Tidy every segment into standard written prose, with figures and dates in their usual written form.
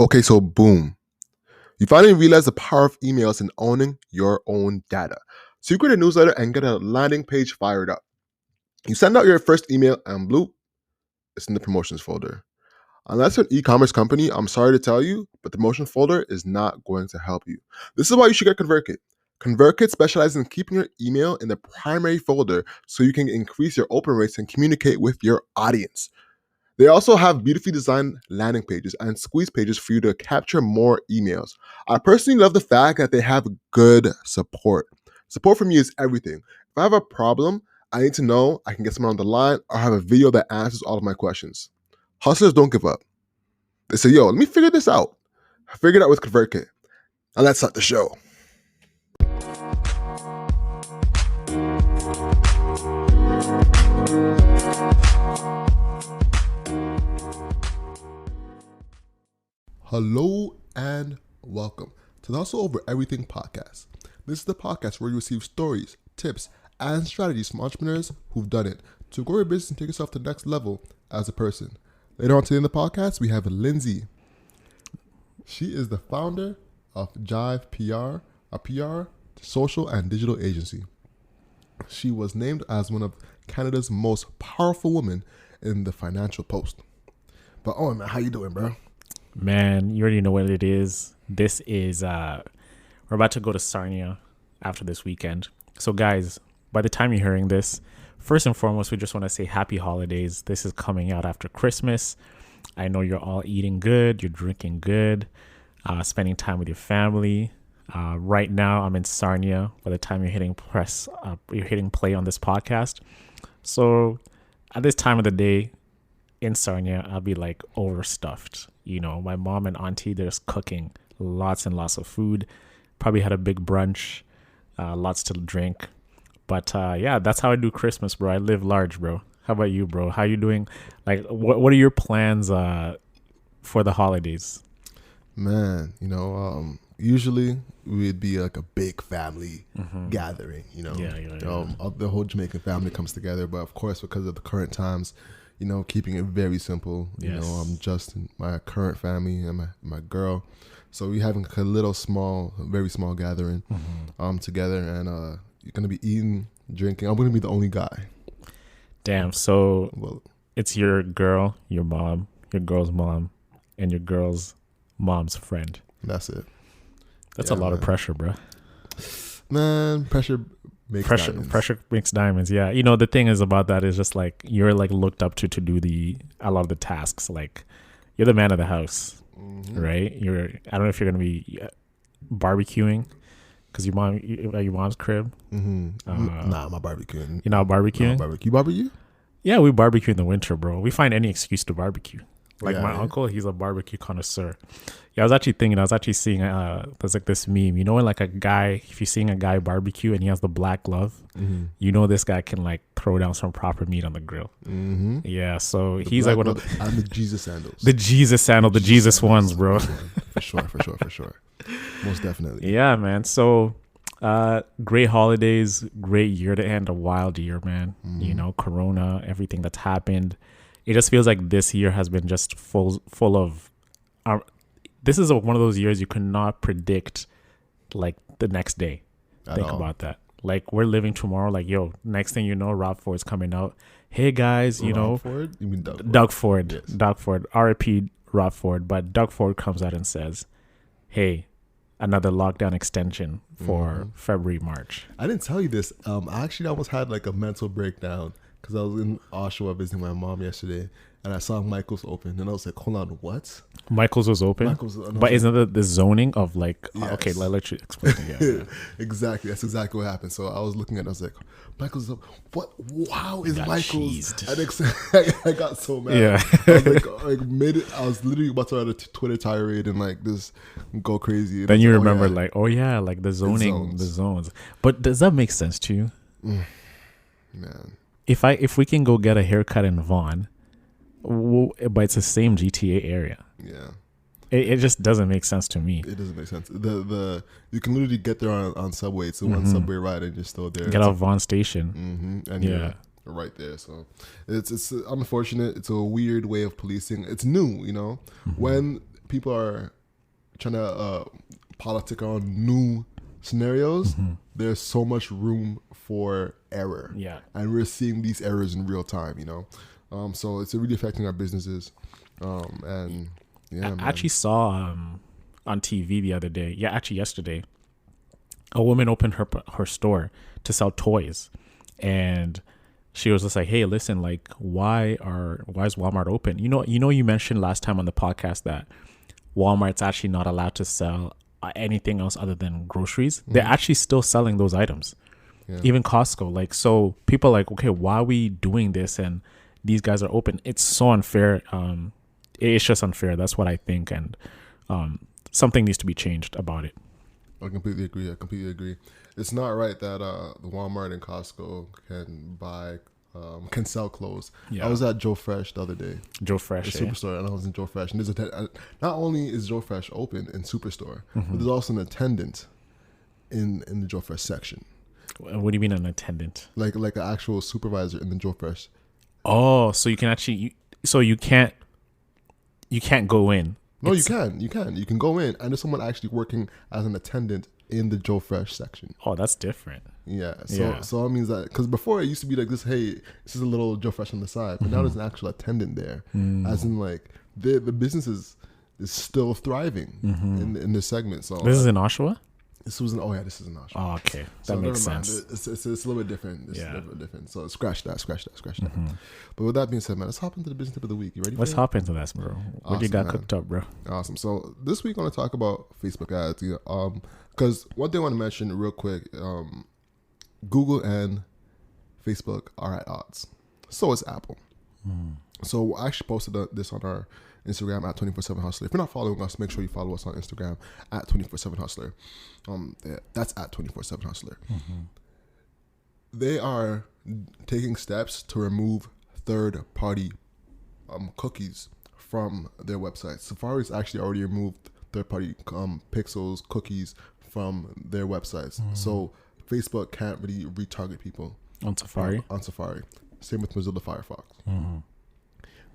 Okay, so boom. You finally realize the power of emails and owning your own data. So you create a newsletter and get a landing page fired up. You send out your first email and bloop, it's in the promotions folder. Unless you're an e-commerce company, I'm sorry to tell you, but the promotion folder is not going to help you. This is why you should get ConvertKit. ConvertKit specializes in keeping your email in the primary folder so you can increase your open rates and communicate with your audience. They also have beautifully designed landing pages and squeeze pages for you to capture more emails. I personally love the fact that they have good support. Support for me is everything. If I have a problem, I need to know I can get someone on the line or have a video that answers all of my questions. Hustlers don't give up. They say, yo, let me figure this out. I figured it out with ConvertKit. And let's start the show. Hello and welcome to the Hustle Over Everything podcast. This is the podcast where you receive stories, tips, and strategies from entrepreneurs who've done it to grow your business and take yourself to the next level as a person. Later on today in the podcast, we have Lindsay. She is the founder of JivePR, a PR, social, and digital agency. She was named as one of Canada's most powerful women in the Financial Post. But oh man, how you doing, bro? Man, you already know what it is. This is, we're about to go to Sarnia after this weekend. So guys, by the time you're hearing this, first and foremost, we just want to say happy holidays. This is coming out after Christmas. I know you're all eating good, you're drinking good, spending time with your family. Right now, I'm in Sarnia by the time you're hitting play on this podcast. So at this time of the day in Sarnia, I'll be like overstuffed. You know, my mom and auntie, they're just cooking lots and lots of food. Probably had a big brunch, lots to drink. But yeah, that's how I do Christmas, bro. I live large, bro. How about you, bro? How you doing? Like, what are your plans for the holidays? Man, usually we'd be like a big family gathering, the whole Jamaican family comes together. But of course, because of the current times, keeping it very simple. Yes. Just my current family and my girl. So we're having a little very small gathering together, and you're gonna be eating, drinking. I'm gonna be the only guy. Damn. So it's your girl, your mom, your girl's mom, and your girl's mom's friend. That's it. That's a lot of pressure, bro. Man, pressure makes diamonds. Pressure makes diamonds. Yeah. The thing is about that is just like you're like looked up to do a lot of the tasks. Like you're the man of the house, right? I don't know if you're gonna be barbecuing because your mom's crib. Nah, I'm not barbecuing. You're not barbecuing? No, barbecue. You barbecue? Yeah, we barbecue in the winter, bro. We find any excuse to barbecue. Like my uncle, he's a barbecue connoisseur. Yeah, I was actually seeing there's like this meme. You know when like a guy, if you're seeing a guy barbecue and he has the black glove, this guy can like throw down some proper meat on the grill. Yeah, so he's like one of and the Jesus sandals. The Jesus ones, bro. For sure. Most definitely. Yeah, man. So great holidays, great year to end, a wild year, man. Corona, everything that's happened. It just feels like this year has been just full of. This is one of those years you cannot predict, like the next day. Think about that. Like we're living tomorrow. Like next thing you know, Rob Ford's coming out. Hey guys, Rob Ford? You mean Doug Ford? Yes. Doug Ford. R.I.P. Rob Ford. But Doug Ford comes out and says, "Hey, another lockdown extension for February, March." I didn't tell you this. I actually almost had like a mental breakdown. Because I was in Oshawa visiting my mom yesterday, and I saw Michael's open, and I was like, hold on, what? Michael's was open? But isn't it the zoning of like, yes. Okay, let you explain it. Yeah. Exactly. That's exactly what happened. So I was looking at it, I was like, Michael's up. What? Wow, is Michael's? I got so mad. Yeah. I was I was literally about to write a Twitter tirade and like this go crazy. Then you remember like the zoning, the zones. But does that make sense to you? Man. If we can go get a haircut in Vaughan, but it's the same GTA area. Yeah. It just doesn't make sense to me. It doesn't make sense. You can literally get there on subway. It's one subway ride and you're still there. Get off Vaughan Station. And you're right there. So it's unfortunate. It's a weird way of policing. It's new, When people are trying to politic on new scenarios, there's so much room for error. Yeah. And we're seeing these errors in real time, you know. So it's really affecting our businesses. And yeah, I actually saw on TV the other day, actually yesterday, a woman opened her store to sell toys, and she was just like, "Hey, listen, like, why is Walmart open? You mentioned last time on the podcast that Walmart's actually not allowed to sell anything else other than groceries. They're actually still selling those items, even Costco. Like, so people are like, okay, why are we doing this? And these guys are open. It's so unfair. It's just unfair. That's what I think, and something needs to be changed about it. I completely agree. It's not right that the Walmart and Costco can sell clothes. Yeah. I was at Joe Fresh the other day. Joe Fresh, the Superstore, and I was in Joe Fresh. And not only is Joe Fresh open in Superstore, but there's also an attendant in the Joe Fresh section. What do you mean an attendant? Like an actual supervisor in the Joe Fresh. Oh, so you can actually, you can't go in. No, you can. You can go in, and there's someone actually working as an attendant in the Joe Fresh section. Oh, that's different. Yeah. So it means that, because before it used to be like this, hey, this is a little Joe Fresh on the side, but now there's an actual attendant there, as in like the business is still thriving in this segment. So this is in Oshawa. This is in Oshawa. Oh, okay, that makes sense. It's a little bit different. It's a little bit different. So scratch that. But with that being said, man, let's hop into the business tip of the week. You ready? Let's hop into this, bro. What do you got cooked up, bro? Awesome. So this week I want to talk about Facebook ads. Because one thing I want to mention real quick, Google and Facebook are at odds. So is Apple. So I actually posted this on our Instagram at 24/7hustler. If you're not following us, make sure you follow us on Instagram at 24/7hustler. That's at 24/7hustler. They are taking steps to remove third-party cookies from their website. Safari's actually already removed third-party pixels, cookies from their websites. So Facebook can't really retarget people on Safari. Same with Mozilla Firefox.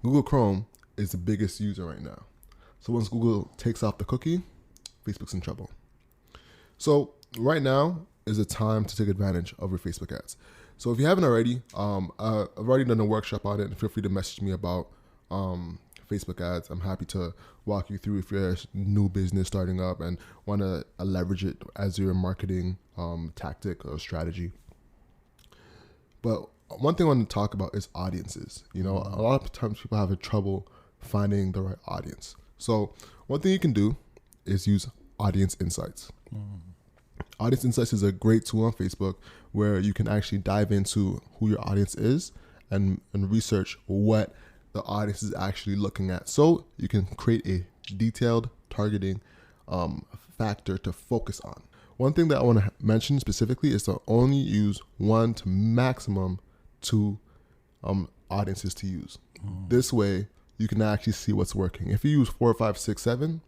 Google Chrome is the biggest user right now. So once Google takes off the cookie, Facebook's in trouble. So right now is the time to take advantage of your Facebook ads. So if you haven't already, I've already done a workshop on it, and feel free to message me about Facebook ads. I'm happy to walk you through if you're a new business starting up and want to leverage it as your marketing tactic or strategy. But one thing I want to talk about is audiences. A lot of times people have trouble finding the right audience. So one thing you can do is use Audience Insights. Audience Insights is a great tool on Facebook where you can actually dive into who your audience is and research what the audience is actually looking at. So you can create a detailed targeting factor to focus on. One thing that I want to mention specifically is to only use 1 to maximum 2 audiences to use. This way you can actually see what's working. If you use 4, 5, 6, 7,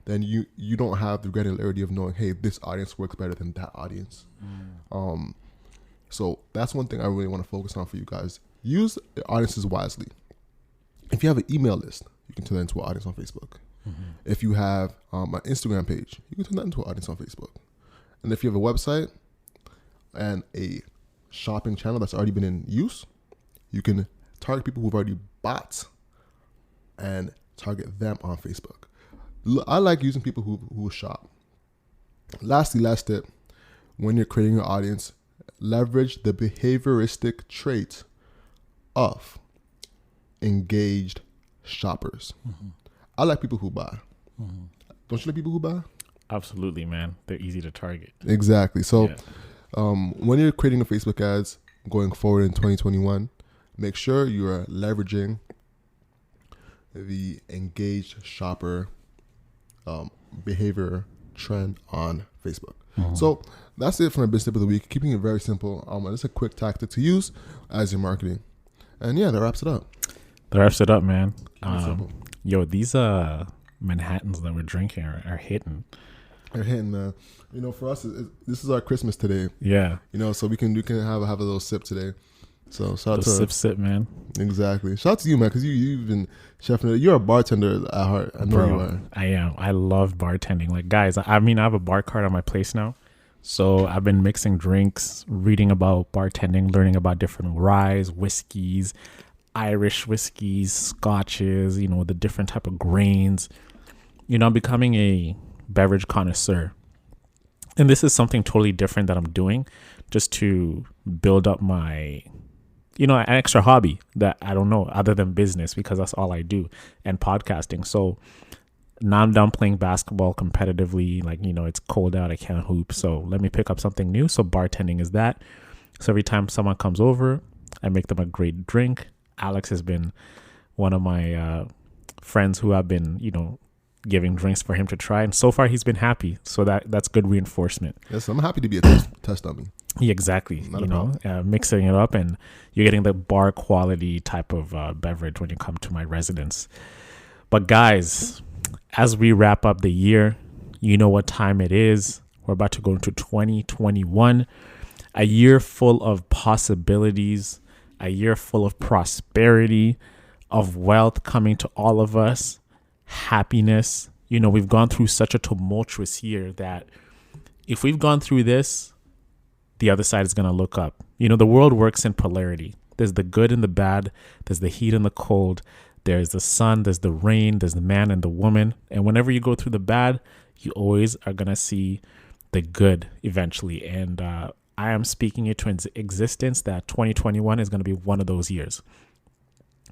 then you don't have the granularity of knowing, hey, this audience works better than that audience. So that's one thing I really want to focus on for you guys. Use the audiences wisely. If you have an email list, you can turn that into an audience on Facebook. If you have an Instagram page, you can turn that into an audience on Facebook. And if you have a website and a shopping channel that's already been in use, you can target people who've already bought and target them on Facebook. I like using people who shop. Last tip, when you're creating your audience, leverage the behavioristic trait of engaged shoppers. I like people who buy. Don't you like people who buy? Absolutely, man. They're easy to target. Exactly. So when you're creating a Facebook ads going forward in 2021, make sure you are leveraging the engaged shopper behavior trend on Facebook. So that's it for my business tip of the week. Keeping it very simple. It's a quick tactic to use as your marketing. And yeah, that wraps it up. Man. Yo, these Manhattans that we're drinking are hitting. They're hitting, man. For us, this is our Christmas today. Yeah. So we can have a little sip today. So shout out Those to sip, man. exactly. Shout out to you, man, because you've been chefing it. You're a bartender at heart. I know you are. I am. I love bartending. Like, guys, I mean, I have a bar card on my place now. So I've been mixing drinks, reading about bartending, learning about different rye, whiskeys, Irish whiskeys, scotches, the different type of grains. I'm becoming a beverage connoisseur. And this is something totally different that I'm doing just to build up my, an extra hobby that I don't know other than business, because that's all I do, and podcasting. So now I'm done playing basketball competitively. Like, it's cold out. I can't hoop. So let me pick up something new. So bartending is that. So every time someone comes over, I make them a great drink. Alex has been one of my friends who I've been, giving drinks for him to try. And so far he's been happy. So that's good reinforcement. Yes, I'm happy to be a test dummy. Yeah, exactly. Mixing it up, and you're getting the bar quality type of beverage when you come to my residence. But guys, as we wrap up the year, you know what time it is. We're about to go into 2021, a year full of possibilities, a year full of prosperity, of wealth coming to all of us, happiness. We've gone through such a tumultuous year that if we've gone through this, the other side is going to look up. The world works in polarity. There's the good and the bad. There's the heat and the cold. There's the sun, there's the rain, there's the man and the woman. And whenever you go through the bad, you always are going to see the good eventually. And I am speaking it to existence that 2021 is going to be one of those years.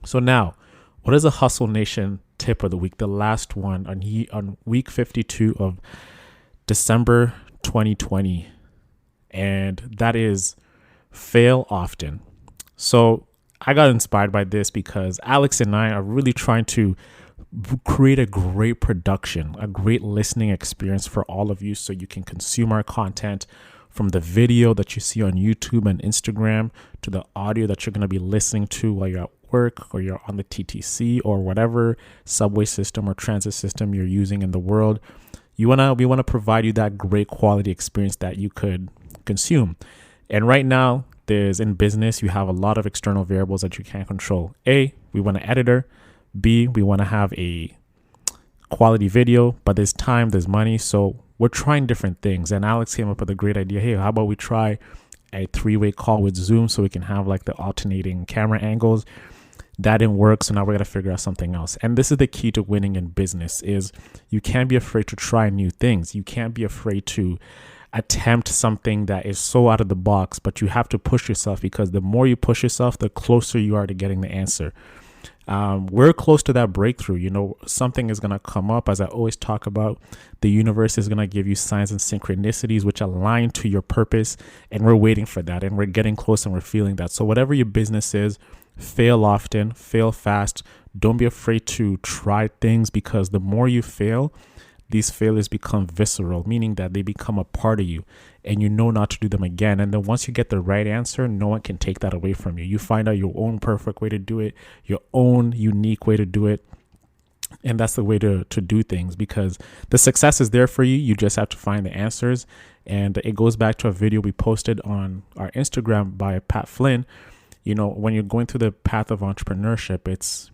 So now, what is a Hustle Nation tip of the week? The last one on week 52 of December 2020. And that is fail often. So I got inspired by this because Alex and I are really trying to create a great production, a great listening experience for all of you, so you can consume our content, from the video that you see on YouTube and Instagram to the audio that you're going to be listening to while you're at work or you're on the TTC or whatever subway system or transit system you're using in the world. We want to provide you that great quality experience that you could consume. And right now, in business, you have a lot of external variables that you can't control. A, we want an editor. B, we want to have a quality video, but there's time, there's money. So we're trying different things. And Alex came up with a great idea. Hey, how about we try a 3-way call with Zoom so we can have like the alternating camera angles? That didn't work. So now we're going to figure out something else. And this is the key to winning in business is you can't be afraid to try new things. You can't be afraid to attempt something that is so out of the box, but you have to push yourself, because the more you push yourself, the closer you are to getting the answer. We're close to that breakthrough. Something is going to come up. As I always talk about, the universe is going to give you signs and synchronicities which align to your purpose, and we're waiting for that, and we're getting close, and we're feeling that. So whatever your business is, fail often, fail fast. Don't be afraid to try things, because the more you fail, these failures become visceral, meaning that they become a part of you and you know not to do them again. And then once you get the right answer, no one can take that away from you. You find out your own perfect way to do it, your own unique way to do it. And that's the way to do things, because the success is there for you. You just have to find the answers. And it goes back to a video we posted on our Instagram by Pat Flynn. When you're going through the path of entrepreneurship, it's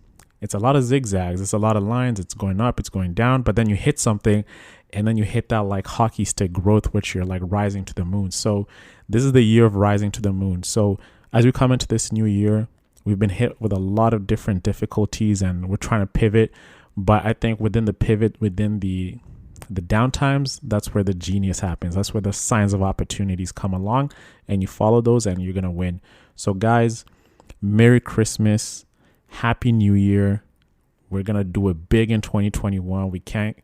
a lot of zigzags. It's a lot of lines. It's going up, it's going down, but then you hit something, and then you hit that like hockey stick growth, which you're like rising to the moon. So this is the year of rising to the moon. So as we come into this new year, we've been hit with a lot of different difficulties, and we're trying to pivot. But I think within the pivot, within the downtimes, that's where the genius happens. That's where the signs of opportunities come along, and you follow those and you're going to win. So guys, Merry Christmas. Happy New Year. We're going to do it big in 2021. We can't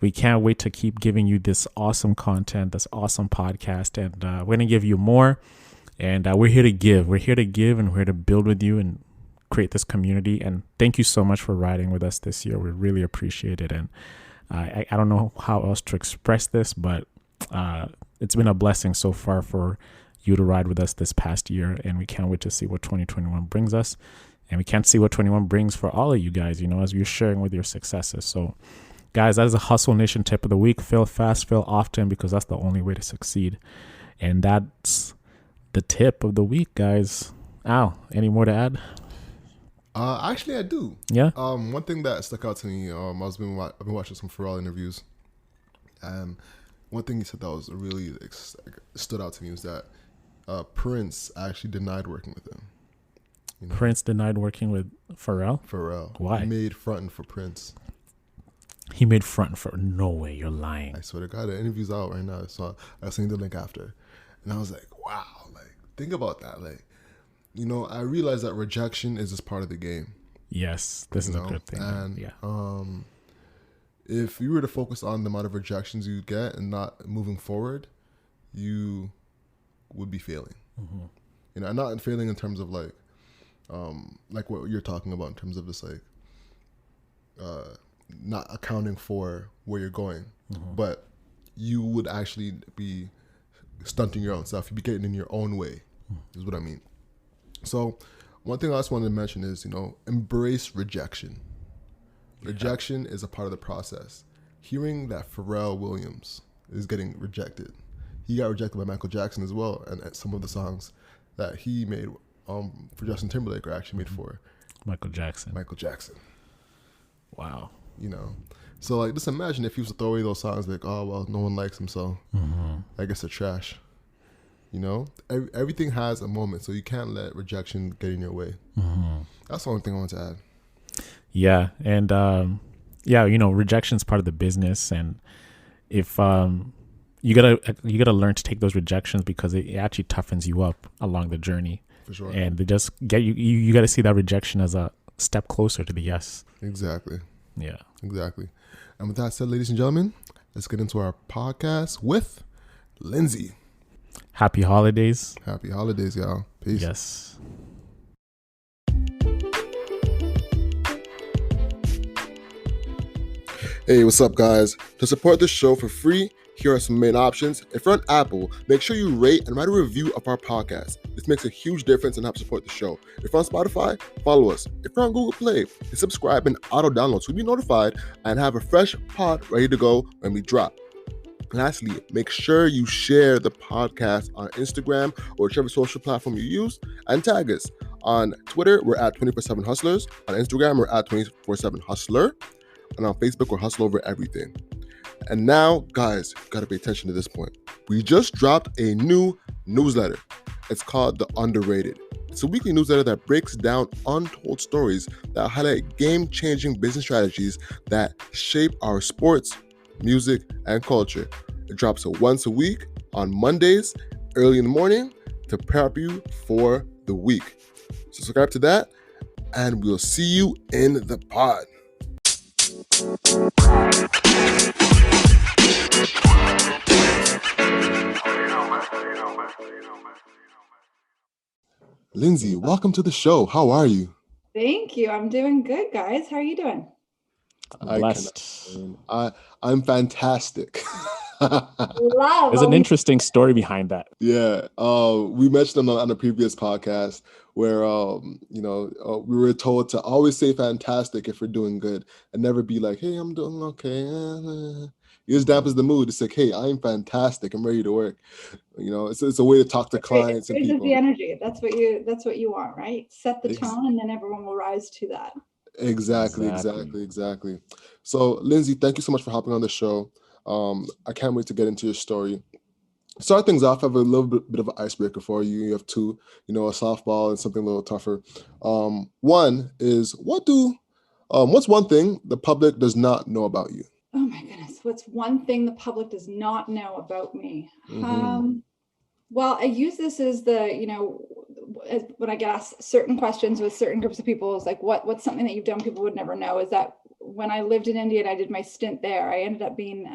wait to keep giving you this awesome content, this awesome podcast. And we're going to give you more. And we're here to give. We're here to give, and we're here to build with you and create this community. And thank you so much for riding with us this year. We really appreciate it. And I don't know how else to express this, but it's been a blessing so far for you to ride with us this past year. And we can't wait to see what 2021 brings us. And we can't see what 21 brings for all of you guys, as you're sharing with your successes. So, guys, that is a Hustle Nation tip of the week. Fail fast, fail often, because that's the only way to succeed. And that's the tip of the week, guys. Al, any more to add? Actually, I do. Yeah. One thing that stuck out to me, I've been watching some Pharrell interviews, and one thing he said that was really stood out to me was that Prince actually denied working with him. You know? Prince denied working with Pharrell. Why? He made fronting for Prince. He made front for no way. You're lying. I swear to God, the interview's out right now. So I was seeing the link after, and I was like, wow, like think about that. Like, you know, I realized that rejection is just part of the game. Yes, this is a good thing. And yeah. If you were to focus on the amount of rejections you get and not moving forward, you would be failing. Mm-hmm. You know, and not failing in terms of like what you're talking about in terms of just like not accounting for where you're going, but you would actually be stunting your own self. You'd be getting in your own way, is what I mean. So one thing I also wanted to mention is, you know, embrace rejection. Rejection is a part of the process. Hearing that Pharrell Williams is getting rejected. He got rejected by Michael Jackson as well, and some of the songs that he made for Justin Timberlake are actually made for Michael Jackson. Wow. You know, so like just imagine if he was to throw away those songs, like, oh well, no one likes him, so I guess they're trash. You know, everything has a moment, so you can't let rejection get in your way. That's the only thing I want to add. Yeah, and you know, rejection is part of the business, and if you gotta learn to take those rejections because it actually toughens you up along the journey. For sure. And they just get you. You got to see that rejection as a step closer to the yes. Exactly. Yeah. Exactly. And with that said, ladies and gentlemen, let's get into our podcast with Lindsay. Happy holidays. Happy holidays, y'all. Peace. Yes. Hey, what's up, guys? To support this show for free, here are some main options. If you're on Apple, make sure you rate and write a review of our podcast. This makes a huge difference and helps support the show. If you're on Spotify, follow us. If you're on Google Play, hit subscribe and auto-download so you'll be notified and have a fresh pod ready to go when we drop. Lastly, make sure you share the podcast on Instagram or whichever social platform you use and tag us. On Twitter, we're at 24/7 Hustlers. On Instagram, we're at 24/7 Hustler. And on Facebook, we're Hustle Over Everything. And now, guys, you gotta pay attention to this point. We just dropped a new newsletter. It's called The Underrated. It's a weekly newsletter that breaks down untold stories that highlight game-changing business strategies that shape our sports, music, and culture. It drops once a week on Mondays, early in the morning, to prep you for the week. So subscribe to that, and we'll see you in the pod. Lindsay, welcome to the show. How are you? Thank you. I'm doing good, guys. How are you doing? Blessed. I'm fantastic. Love. There's an interesting story behind that. Yeah. We mentioned on a previous podcast where, we were told to always say fantastic if we're doing good and never be like, hey, I'm doing okay. It just dampens the mood. It's like, hey, I'm fantastic. I'm ready to work. You know, it's a way to talk to clients and people. The energy. That's what you want, right? Set the tone, and then everyone will rise to that. Exactly. So, Lindsay, thank you so much for hopping on the show. I can't wait to get into your story. Start things off. I have a little bit of an icebreaker for you. You have two, a softball and something a little tougher. One is what's one thing the public does not know about you? Oh my goodness. What's one thing the public does not know about me? Well, I use this as when I get asked certain questions with certain groups of people, is like, what's something that you've done people would never know, is that when I lived in India and I did my stint there, I ended up being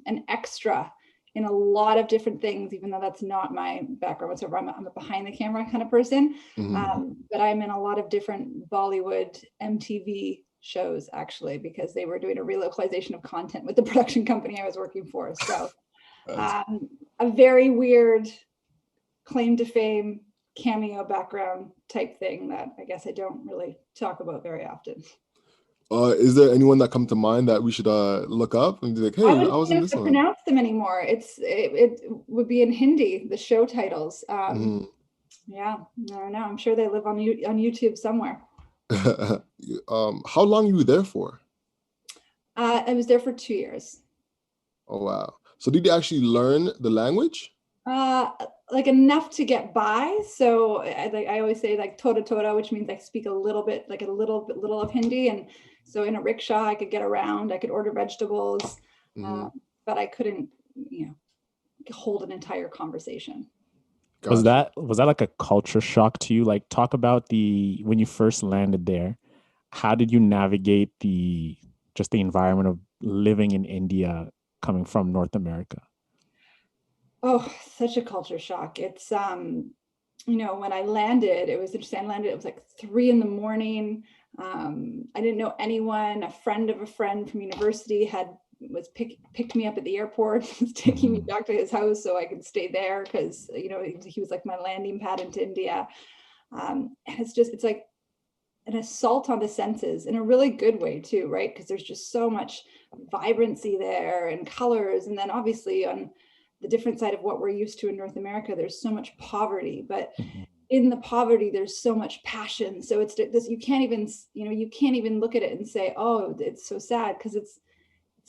an extra in a lot of different things, even though that's not my background whatsoever. I'm a behind the camera kind of person, but I'm in a lot of different Bollywood MTV shows, actually, because they were doing a relocalization of content with the production company I was working for. So a very weird claim to fame cameo background type thing that I guess I don't really talk about very often. Is there anyone that come to mind that we should look up and be like, hey, I was in this one? I don't pronounce them anymore. It would be in Hindi, the show titles. Yeah, I don't know. I'm sure they live on YouTube somewhere. How long were you there for? I was there for 2 years. Oh, wow. So did you actually learn the language? Like enough to get by. So I always say like toda toda, which means I speak a little bit, like little of Hindi. And so in a rickshaw, I could get around, I could order vegetables, but I couldn't, hold an entire conversation. Was Gotcha. that like a culture shock to you? Like, talk about when you first landed there. How did you navigate just the environment of living in India coming from North America? Oh, such a culture shock. It's when I landed, it was interesting. I landed, it was like 3 a.m. I didn't know anyone. A friend of a friend from university picked me up at the airport, was taking me back to his house so I could stay there because he was like my landing pad into India. And it's like an assault on the senses in a really good way too, right? Because there's just so much vibrancy there and colors, and then obviously on the different side of what we're used to in North America, there's so much poverty, but in the poverty there's so much passion. So it's this, you can't even look at it and say, oh, it's so sad, because it's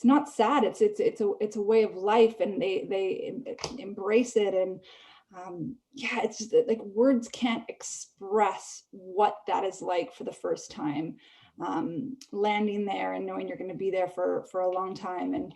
not sad. It's a way of life, and they embrace it. And it's just like words can't express what that is like for the first time, landing there and knowing you're going to be there for a long time. And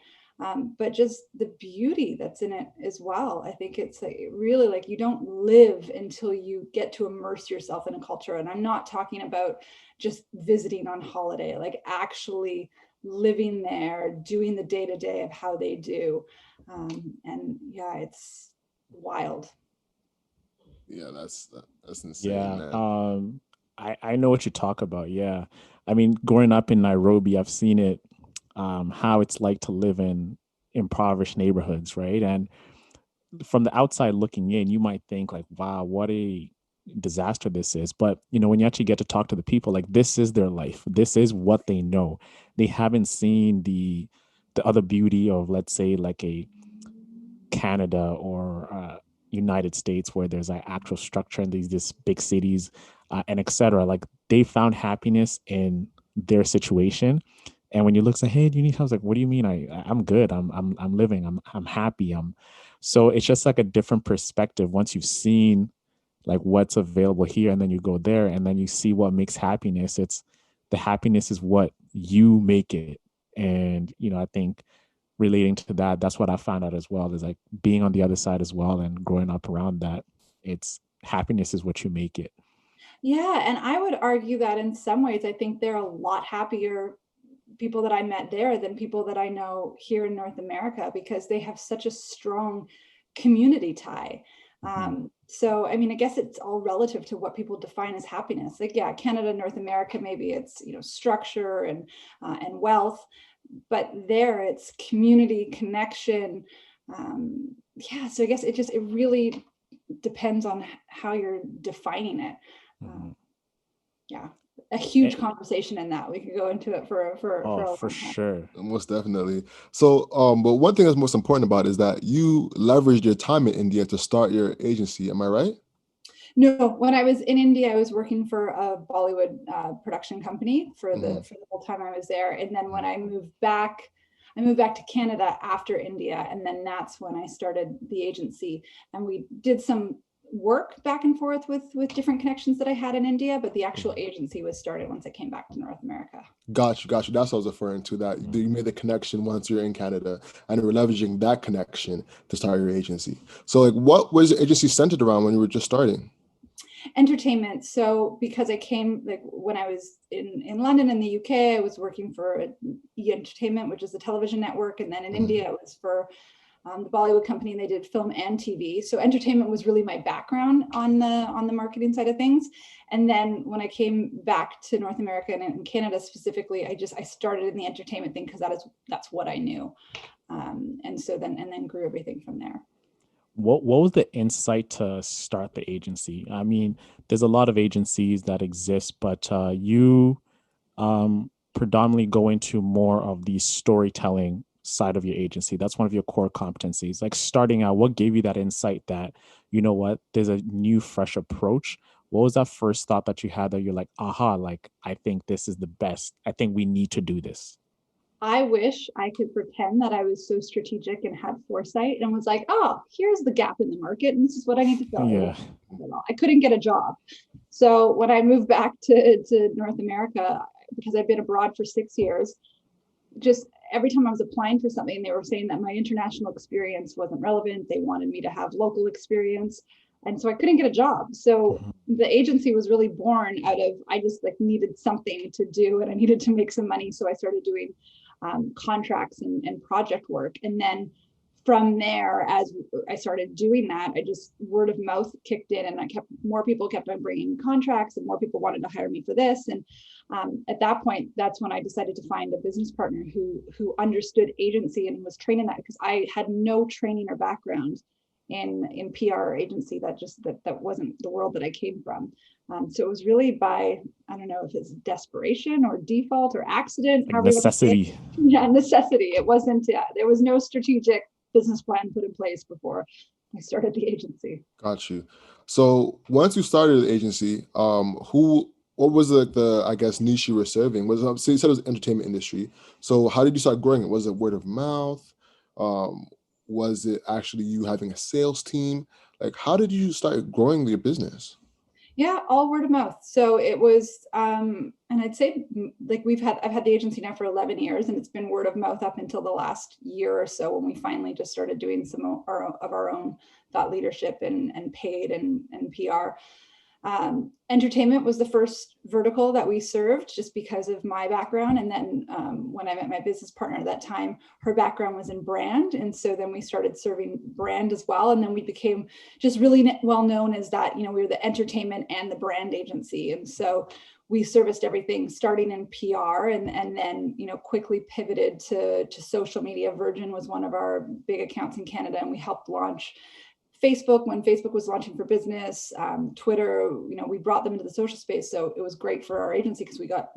but just the beauty that's in it as well. I think it's really like you don't live until you get to immerse yourself in a culture. And I'm not talking about just visiting on holiday, like actually living there, doing the day-to-day of how they do. And yeah, it's wild. Yeah, that's insane, Yeah. man. I know what you talk about. Yeah. I mean, growing up in Nairobi, I've seen it, how it's like to live in impoverished neighborhoods, right? And from the outside looking in, you might think like, wow, what a disaster this is. But when you actually get to talk to the people, like, this is their life. This is what they know. They haven't seen the other beauty of, let's say, like a Canada or United States, where there's like actual structure in these big cities, and etc. Like, they found happiness in their situation. And when you look, say, "Hey, do you need help?" I was like, "What do you mean? I'm good. I'm living. I'm happy." So it's just like a different perspective once you've seen like what's available here, and then you go there, and then you see what makes happiness. It's the happiness is what you make it. And I think relating to that, that's what I found out as well, is like being on the other side as well and growing up around that. It's happiness is what you make it. Yeah, and I would argue that in some ways, I think they're a lot happier people that I met there than people that I know here in North America, because they have such a strong community tie. So, I mean, I guess it's all relative to what people define as happiness. Like, yeah, Canada, North America, maybe it's, structure and wealth, but there it's community connection. So I guess it really depends on how you're defining it. Yeah, a huge conversation in that. We could go into it for a long For time. sure. Most definitely. So, but one thing that's most important about it is that you leveraged your time in India to start your agency. Am I right? No, when I was in India, I was working for a Bollywood production company for the whole time I was there. And then when I moved back to Canada after India, and then that's when I started the agency. And we did some work back and forth with different connections that I had in India, but the actual agency was started once I came back to North America. Got you. That's what I was referring to. That you made the connection once you're in Canada, and you were leveraging that connection to start your agency. So, like, what was your agency centered around when you were just starting? Entertainment. So because I came, like when I was in London in the UK, I was working for E Entertainment, which is a television network, and then in India it was for the Bollywood company, and they did film and TV. So entertainment was really my background on the marketing side of things. And then when I came back to North America and in Canada specifically, I started in the entertainment thing because that's what I knew, and then grew everything from there. What was the insight to start the agency? I mean, there's a lot of agencies that exist, but you predominantly go into more of the storytelling side of your agency. That's one of your core competencies. Like starting out, what gave you that insight that, you know what, there's a new, fresh approach? What was that first thought that you had that you're like, aha, like, I think this is the best. I think we need to do this. I wish I could pretend that I was so strategic and had foresight and was like, oh, here's the gap in the market and this is what I need to fill. Yeah. I couldn't get a job. So when I moved back to North America, because I'd been abroad for 6 years, just every time I was applying for something, they were saying that my international experience wasn't relevant. They wanted me to have local experience. And so I couldn't get a job. So the agency was really born out of, I just like needed something to do and I needed to make some money. So I started doing contracts and project work. And then from there, as I started doing that, I just word of mouth kicked in and more people kept on bringing contracts and more people wanted to hire me for this. And at that point, that's when I decided to find a business partner who understood agency and was trained in that, because I had no training or background in PR agency. That wasn't the world that I came from. So it was really by, I don't know if it's desperation or default or accident. Like necessity. Yeah, necessity. It wasn't, there was no strategic business plan put in place before I started the agency. Got you. So once you started the agency, what was the I guess niche you were serving? So you said it was entertainment industry. So how did you start growing it? Was it word of mouth? Was it actually you having a sales team? Like, how did you start growing your business? Yeah, all word of mouth. So it was, and I'd say like I've had the agency now for 11 years and it's been word of mouth up until the last year or so when we finally just started doing some of our own thought leadership and paid and PR. Entertainment was the first vertical that we served just because of my background. And then when I met my business partner at that time, her background was in brand. And so then we started serving brand as well. And then we became just really well known as that, we were the entertainment and the brand agency. And so we serviced everything starting in PR and then, quickly pivoted to social media. Virgin was one of our big accounts in Canada, and we helped launch Facebook when Facebook was launching for business, Twitter, we brought them into the social space. So it was great for our agency because we got,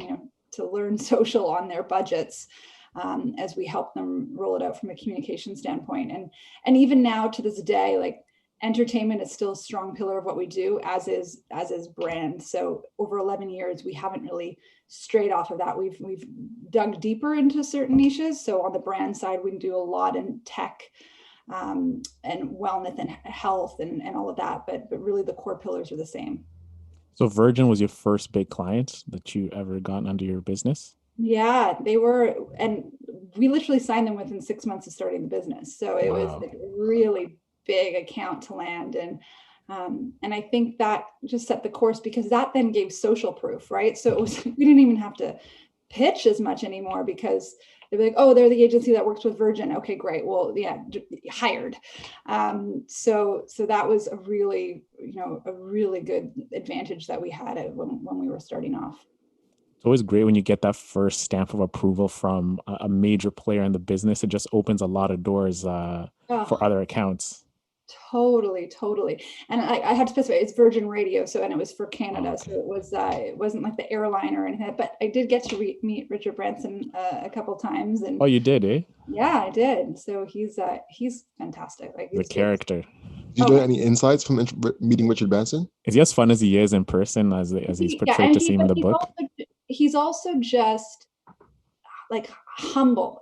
to learn social on their budgets as we helped them roll it out from a communication standpoint. And even now to this day, like entertainment is still a strong pillar of what we do, as is brand. So over 11 years, we haven't really strayed off of that. We've dug deeper into certain niches. So on the brand side, we do a lot in tech, and wellness and health and all of that, but really the core pillars are the same. So Virgin was your first big client that you ever got under your business? Yeah, they were, and we literally signed them within 6 months of starting the business. So it was a really big account to land, and I think that just set the course because that then gave social proof, right? So it was, we didn't even have to pitch as much anymore because they'd be like, oh, they're the agency that works with Virgin. Okay, great. Well, yeah, hired. So that was a really good advantage that we had when we were starting off. It's always great when you get that first stamp of approval from a major player in the business. It just opens a lot of doors for other accounts. Totally. And I had to specify it's Virgin Radio. And it was for Canada. Okay. So it wasn't like the airline or anything, but I did get to meet Richard Branson a couple times. And oh, you did, eh? Yeah, I did. So he's fantastic. Like the character. Did you get any insights from meeting Richard Branson? Is he as fun as he is in person as he's portrayed to seem in the book? He's also just like humble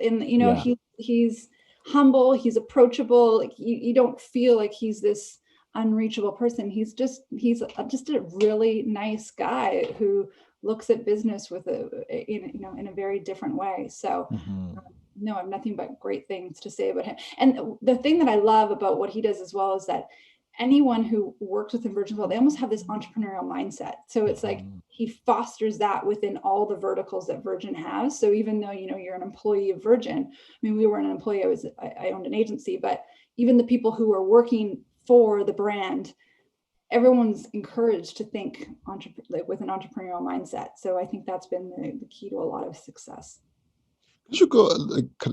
he's humble, he's approachable. Like you don't feel like he's this unreachable person. He's just a really nice guy who looks at business with in a very different way. So no, I have nothing but great things to say about him. And the thing that I love about what he does as well is that anyone who works with him Virgin, they almost have this entrepreneurial mindset. So it's like he fosters that within all the verticals that Virgin has. So even though, you're an employee of Virgin, I mean, we weren't an employee, I owned an agency, but even the people who are working for the brand, everyone's encouraged to think with an entrepreneurial mindset. So I think that's been the key to a lot of success. You should go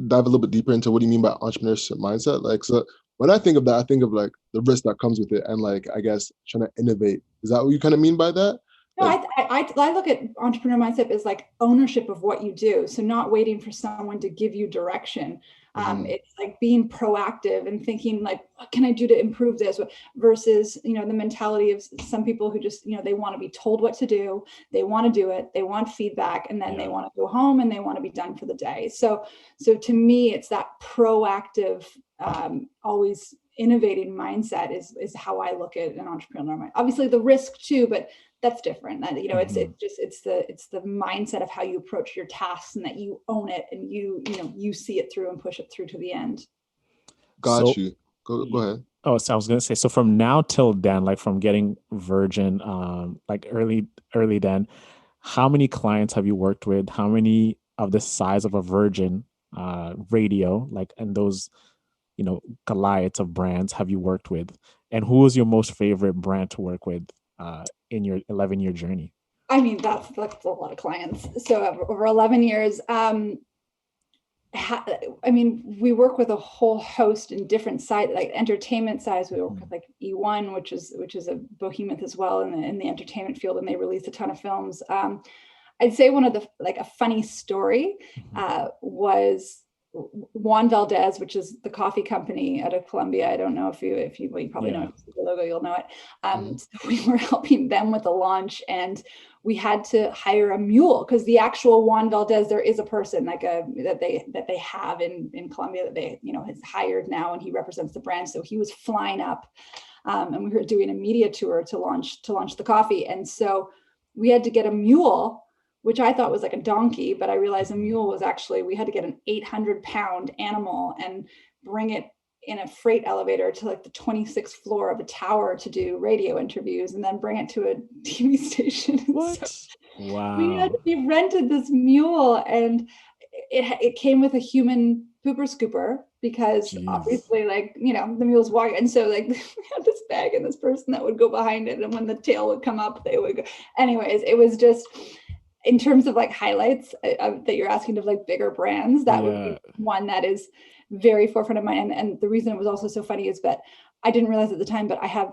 dive a little bit deeper into what do you mean by entrepreneurship mindset? Like, so when I think of that, I think of like the risk that comes with it and like, I guess, trying to innovate. Is that what you kind of mean by that? No, I look at entrepreneur mindset as like ownership of what you do. So not waiting for someone to give you direction. It's like being proactive and thinking like, what can I do to improve this? Versus, the mentality of some people who just, they want to be told what to do. They want to do it. They want feedback, and then they want to go home and they want to be done for the day. So to me, it's that proactive, always innovating mindset is how I look at an entrepreneur. Obviously the risk too, but that's different. It's the mindset of how you approach your tasks, and that you own it, and you see it through and push it through to the end. Got you. Go ahead. Oh, so I was gonna say, so from now till then, like from getting Virgin, like early then, how many clients have you worked with? How many of the size of a Virgin radio, like, and those, Goliaths of brands have you worked with? And who was your most favorite brand to work with in your 11-year journey? I mean, that's a lot of clients. So over 11 years, we work with a whole host in different sides, like entertainment sides. We work with like E1, which is a behemoth as well in the entertainment field, and they release a ton of films. I'd say one of the, like, a funny story was Juan Valdez, which is the coffee company out of Colombia. I don't know if you probably know it. The logo, you'll know it. So we were helping them with the launch, and we had to hire a mule, because the actual Juan Valdez, there is a person like that they have in Colombia that they has hired now, and he represents the brand. So he was flying up, and we were doing a media tour to launch the coffee, and so we had to get a mule, which I thought was like a donkey, but I realized a mule was actually, we had to get an 800-pound animal and bring it in a freight elevator to like the 26th floor of a tower to do radio interviews, and then bring it to a TV station. What? So Wow. we rented this mule, and it came with a human pooper scooper, because obviously, like, the mule's walking. And so like we had this bag and this person that would go behind it, and when the tail would come up, they would go. Anyways, it was just, in terms of like highlights that you're asking of like bigger brands, that would be one that is very forefront of mind. And the reason it was also so funny is that I didn't realize at the time, but I have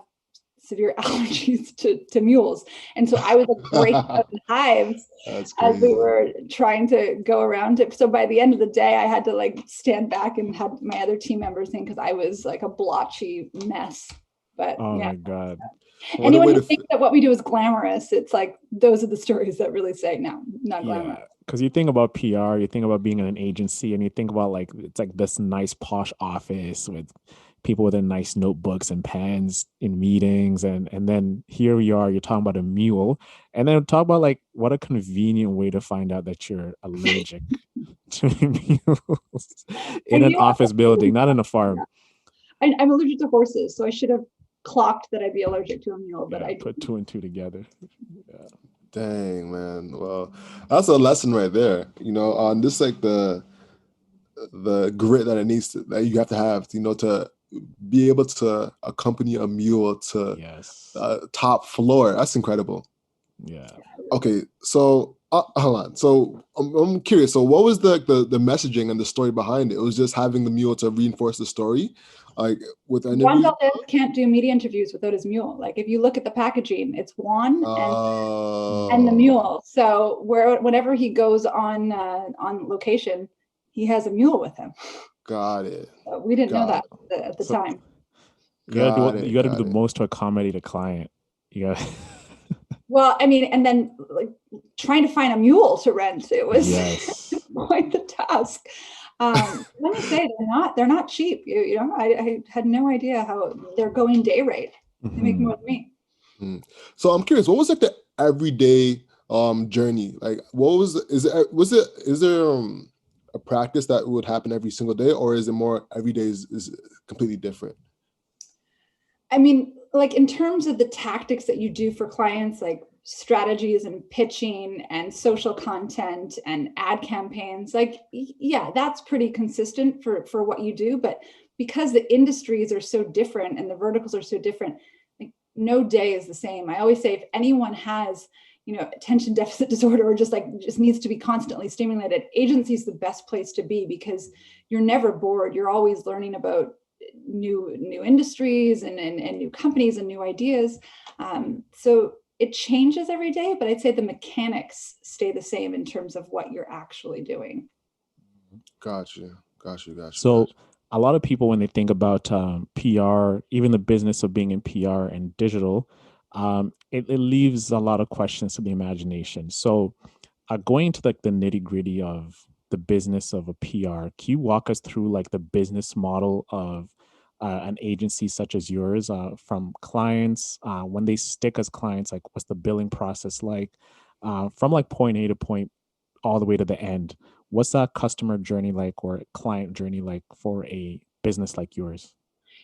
severe allergies to mules. And so I was like breaking out in hives as we were trying to go around it. So by the end of the day, I had to like stand back and have my other team members think, because I was like a blotchy mess. But my God. Anyone who thinks that what we do is glamorous, it's like, those are the stories that really say, no, not glamorous. Because you think about PR, you think about being in an agency, and you think about like, it's like this nice posh office with people with nice notebooks and pens in meetings, and then here we are, you're talking about a mule, and then talk about like what a convenient way to find out that you're allergic to mules in an office building, not in a farm. I'm allergic to horses, so I should have clocked that I'd be allergic to a mule, but I put two and two together. Dang, man. Well, that's a lesson right there. On this, like the grit that you have to have, to be able to accompany a mule to top floor. That's incredible. Yeah. Okay, so hold on. So I'm curious. So what was the messaging and the story behind it? It was just having the mule to reinforce the story, like with an Juan Valdez can't do media interviews without his mule. Like if you look at the packaging, it's Juan and the mule. So whenever he goes on location, he has a mule with him. Got it. So we didn't know that at the time. You got to do the most to accommodate a client. Yeah. Well, I mean, and then like trying to find a mule to rent, it was quite the task. Let me say, they're not cheap. I had no idea how they're going day rate. They make more than me. So I'm curious, what was like the everyday journey? Like, what is there a practice that would happen every single day, or is it more every day is completely different? I mean, like in terms of the tactics that you do for clients, like strategies and pitching and social content and ad campaigns, like, that's pretty consistent for what you do. But because the industries are so different and the verticals are so different, like no day is the same. I always say, if anyone has, attention deficit disorder, or just needs to be constantly stimulated, agency is the best place to be, because you're never bored. You're always learning about new industries and new companies and new ideas. So it changes every day, but I'd say the mechanics stay the same in terms of what you're actually doing. Gotcha. Got you. So a lot of people, when they think about PR, even the business of being in PR and digital, it leaves a lot of questions to the imagination. So going into like the nitty gritty of the business of a PR, can you walk us through like the business model of an agency such as yours, from clients, when they stick as clients, like what's the billing process like, from like point A to point all the way to the end? What's that customer journey like, or client journey like for a business like yours?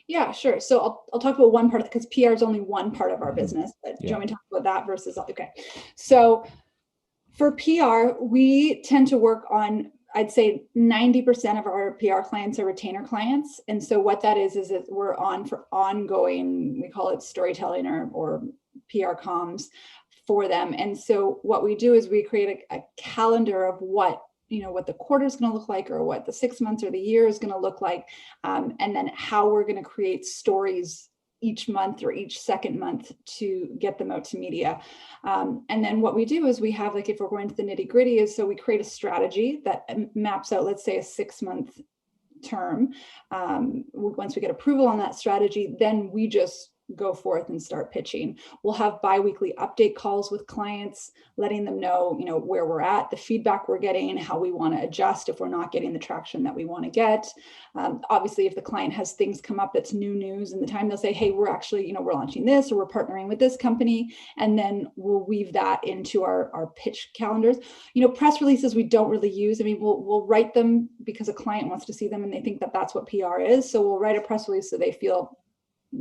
Yeah, sure. So I'll talk about one part because PR is only one part of our business. But do you Yeah. want me to talk about that versus okay? So for PR, we tend to work on, I'd say 90% of our PR clients are retainer clients. And so what that is that we're on for ongoing, we call it storytelling or PR comms for them. And so what we do is we create a calendar of what the quarter is going to look like, or what the 6 months or the year is going to look like. And then how we're going to create stories each month or each second month to get them out to media. And then what we do is we have, like, if we're going to the nitty gritty, is so we create a strategy that maps out, let's say, a 6-month term. Once we get approval on that strategy, then we just go forth and start pitching. We'll have bi-weekly update calls with clients, letting them know, where we're at, the feedback we're getting, how we want to adjust if we're not getting the traction that we want to get. Obviously, if the client has things come up that's new news in the time, they'll say, hey, we're actually, we're launching this, or we're partnering with this company. And then we'll weave that into our pitch calendars. Press releases we don't really use. I mean, we'll write them because a client wants to see them and they think that that's what PR is. So we'll write a press release so they feel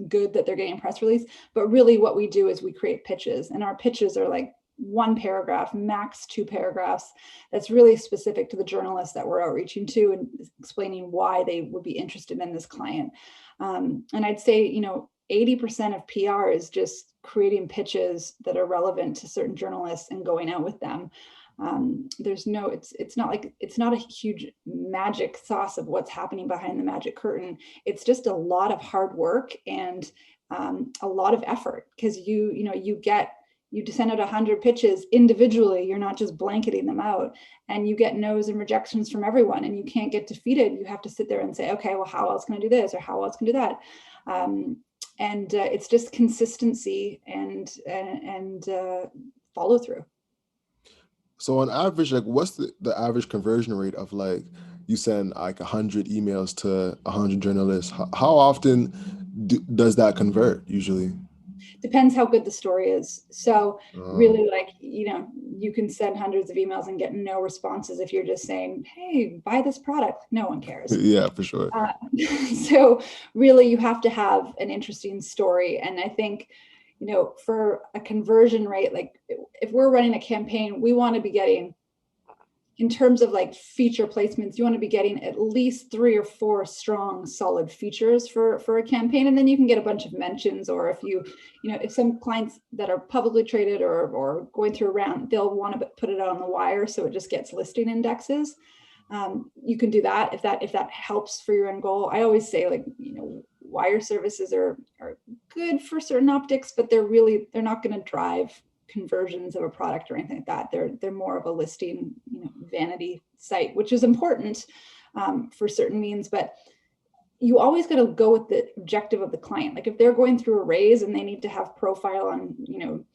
good that they're getting a press release. But really what we do is we create pitches, and our pitches are like 1 paragraph, max 2 paragraphs. That's really specific to the journalists that we're outreaching to and explaining why they would be interested in this client. And I'd say, 80% of PR is just creating pitches that are relevant to certain journalists and going out with them. It's not a huge magic sauce of what's happening behind the magic curtain. It's just a lot of hard work and a lot of effort, because you send out 100 pitches individually. You're not just blanketing them out, and you get no's and rejections from everyone, and you can't get defeated. You have to sit there and say, okay, well, how else can I do this, or how else can I do that? And it's just consistency and follow through. So on average, like, what's the average conversion rate of, like, you send like 100 emails to 100 journalists? How often does that convert usually? Depends how good the story is. So really, like, you can send hundreds of emails and get no responses if you're just saying, hey, buy this product. No one cares. Yeah, for sure. So really you have to have an interesting story. And I think, for a conversion rate, like if we're running a campaign, we want to be getting, in terms of like feature placements, you want to be getting at least 3 or 4 strong, solid features for a campaign. And then you can get a bunch of mentions, or if if some clients that are publicly traded or going through a round, they'll want to put it on the wire so it just gets listing indexes. You can do that if that helps for your end goal. I always say, like, wire services are good for certain optics, but they're not going to drive conversions of a product or anything like that. They're more of a listing, vanity site, which is important for certain means, but you always got to go with the objective of the client. Like if they're going through a raise and they need to have profile on,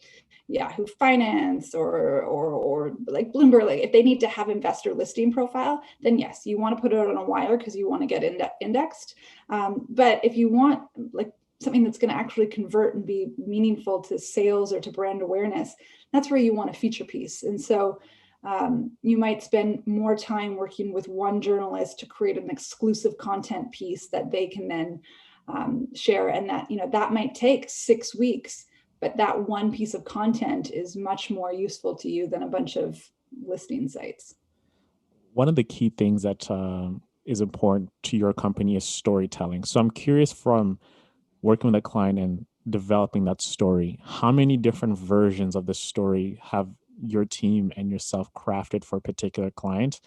Yahoo Finance or like Bloomberg, like if they need to have investor listing profile, then yes, you want to put it on a wire because you want to get indexed. But if you want like something that's going to actually convert and be meaningful to sales or to brand awareness, that's where you want a feature piece. And so you might spend more time working with one journalist to create an exclusive content piece that they can then share. And that, that might take 6 weeks, but that one piece of content is much more useful to you than a bunch of listing sites. One of the key things that is important to your company is storytelling. So I'm curious, from working with a client and developing that story, how many different versions of the story have your team and yourself crafted for a particular client?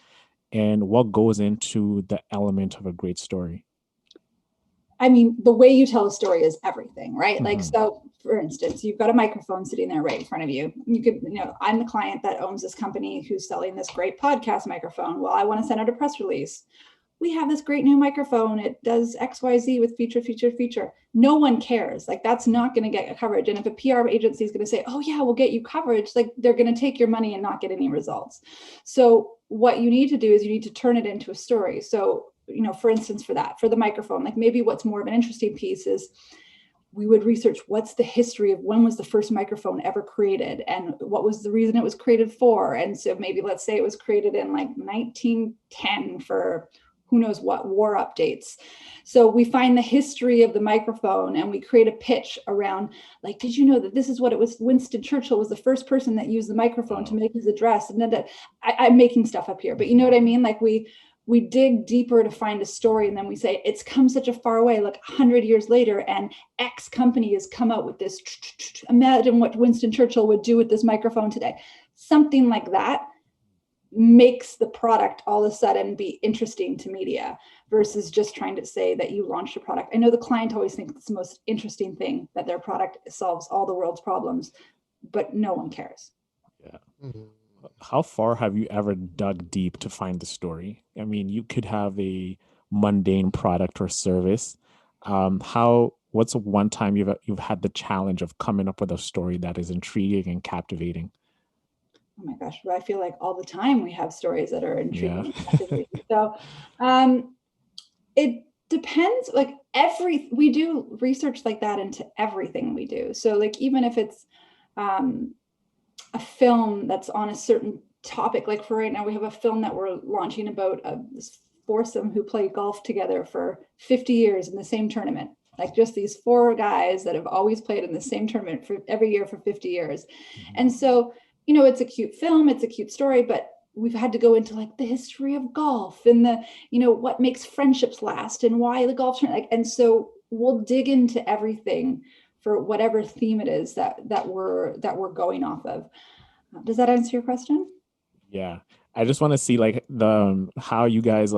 And what goes into the element of a great story? I mean, the way you tell a story is everything, right? Like, so for instance, you've got a microphone sitting there right in front of you. You could, I'm the client that owns this company who's selling this great podcast microphone. Well, I want to send out a press release. we have this great new microphone. It does XYZ with feature. No one cares. Like that's not going to get coverage. And if a PR agency is going to say, oh yeah, we'll get you coverage, like they're going to take your money and not get any results. So what you need to do is you need to turn it into a story. So, for instance, for the microphone, like maybe what's more of an interesting piece is we would research what's the history of when was the first microphone ever created and what was the reason it was created for. And so maybe let's say it was created in like 1910 for who knows what war updates. So we find the history of the microphone and we create a pitch around like, did you know that this is what it was? Winston Churchill was the first person that used the microphone to make his address. And then I'm making stuff up here, but you know what I mean? Like we dig deeper to find a story, and then we say it's come such a far way, like 100 years later, and X company has come out with this. Imagine what Winston Churchill would do with this microphone today. Something like that makes the product all of a sudden be interesting to media versus just trying to say that you launched a product. I know the client always thinks it's the most interesting thing that their product solves all the world's problems, but no one cares. Yeah. Mm-hmm. How far have you ever dug deep to find the story? I mean, you could have a mundane product or service. What's one time you've had the challenge of coming up with a story that is intriguing and captivating? Oh my gosh, I feel like all the time we have stories that are intriguing. Yeah. So it depends. Like we do research like that into everything we do. So like even if it's a film that's on a certain topic, like for right now, we have a film that we're launching about this foursome who play golf together for 50 years in the same tournament. Like just these four guys that have always played in the same tournament for every year for 50 years. Mm-hmm. And so, it's a cute film, it's a cute story, but we've had to go into like the history of golf and the, what makes friendships last and why the golf tournament. And so we'll dig into everything for whatever theme it is that we're going off of. Does that answer your question? Yeah, I just want to see like how you guys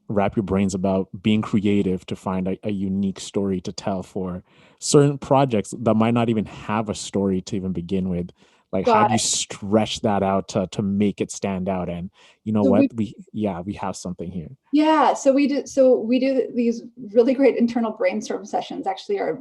wrap your brains about being creative to find a unique story to tell for certain projects that might not even have a story to even begin with. Like, how do you stretch that out to make it stand out? And we have something here. Yeah, so we do these really great internal brainstorm sessions. Actually, our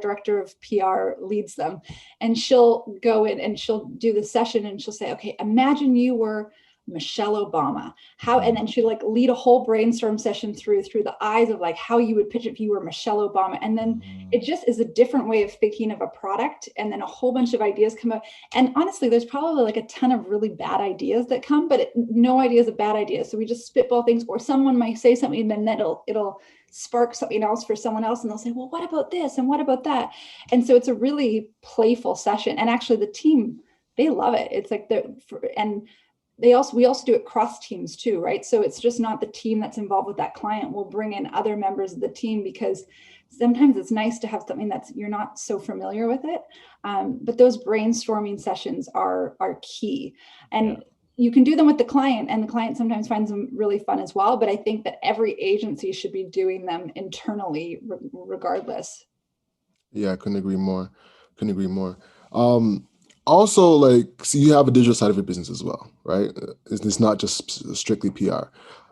director of PR leads them, and she'll go in and she'll do the session and she'll say, okay, imagine you were Michelle Obama. And then she'd like lead a whole brainstorm session through the eyes of like how you would pitch it if you were Michelle Obama. And then it just is a different way of thinking of a product. And then a whole bunch of ideas come out. And honestly, there's probably like a ton of really bad ideas that come, but no idea is a bad idea. So we just spitball things, or someone might say something and then it'll spark something else for someone else. And they'll say, well, what about this? And what about that? And so it's a really playful session. And actually the team, they love it. It's like we also do it cross teams too, right? So it's just not the team that's involved with that client. We'll bring in other members of the team because sometimes it's nice to have something that's you're not so familiar with it. But those brainstorming sessions are key. And you can do them with the client, and the client sometimes finds them really fun as well. But I think that every agency should be doing them internally regardless. Yeah, I couldn't agree more. Also, like, so you have a digital side of your business as well, right? It's not just strictly PR.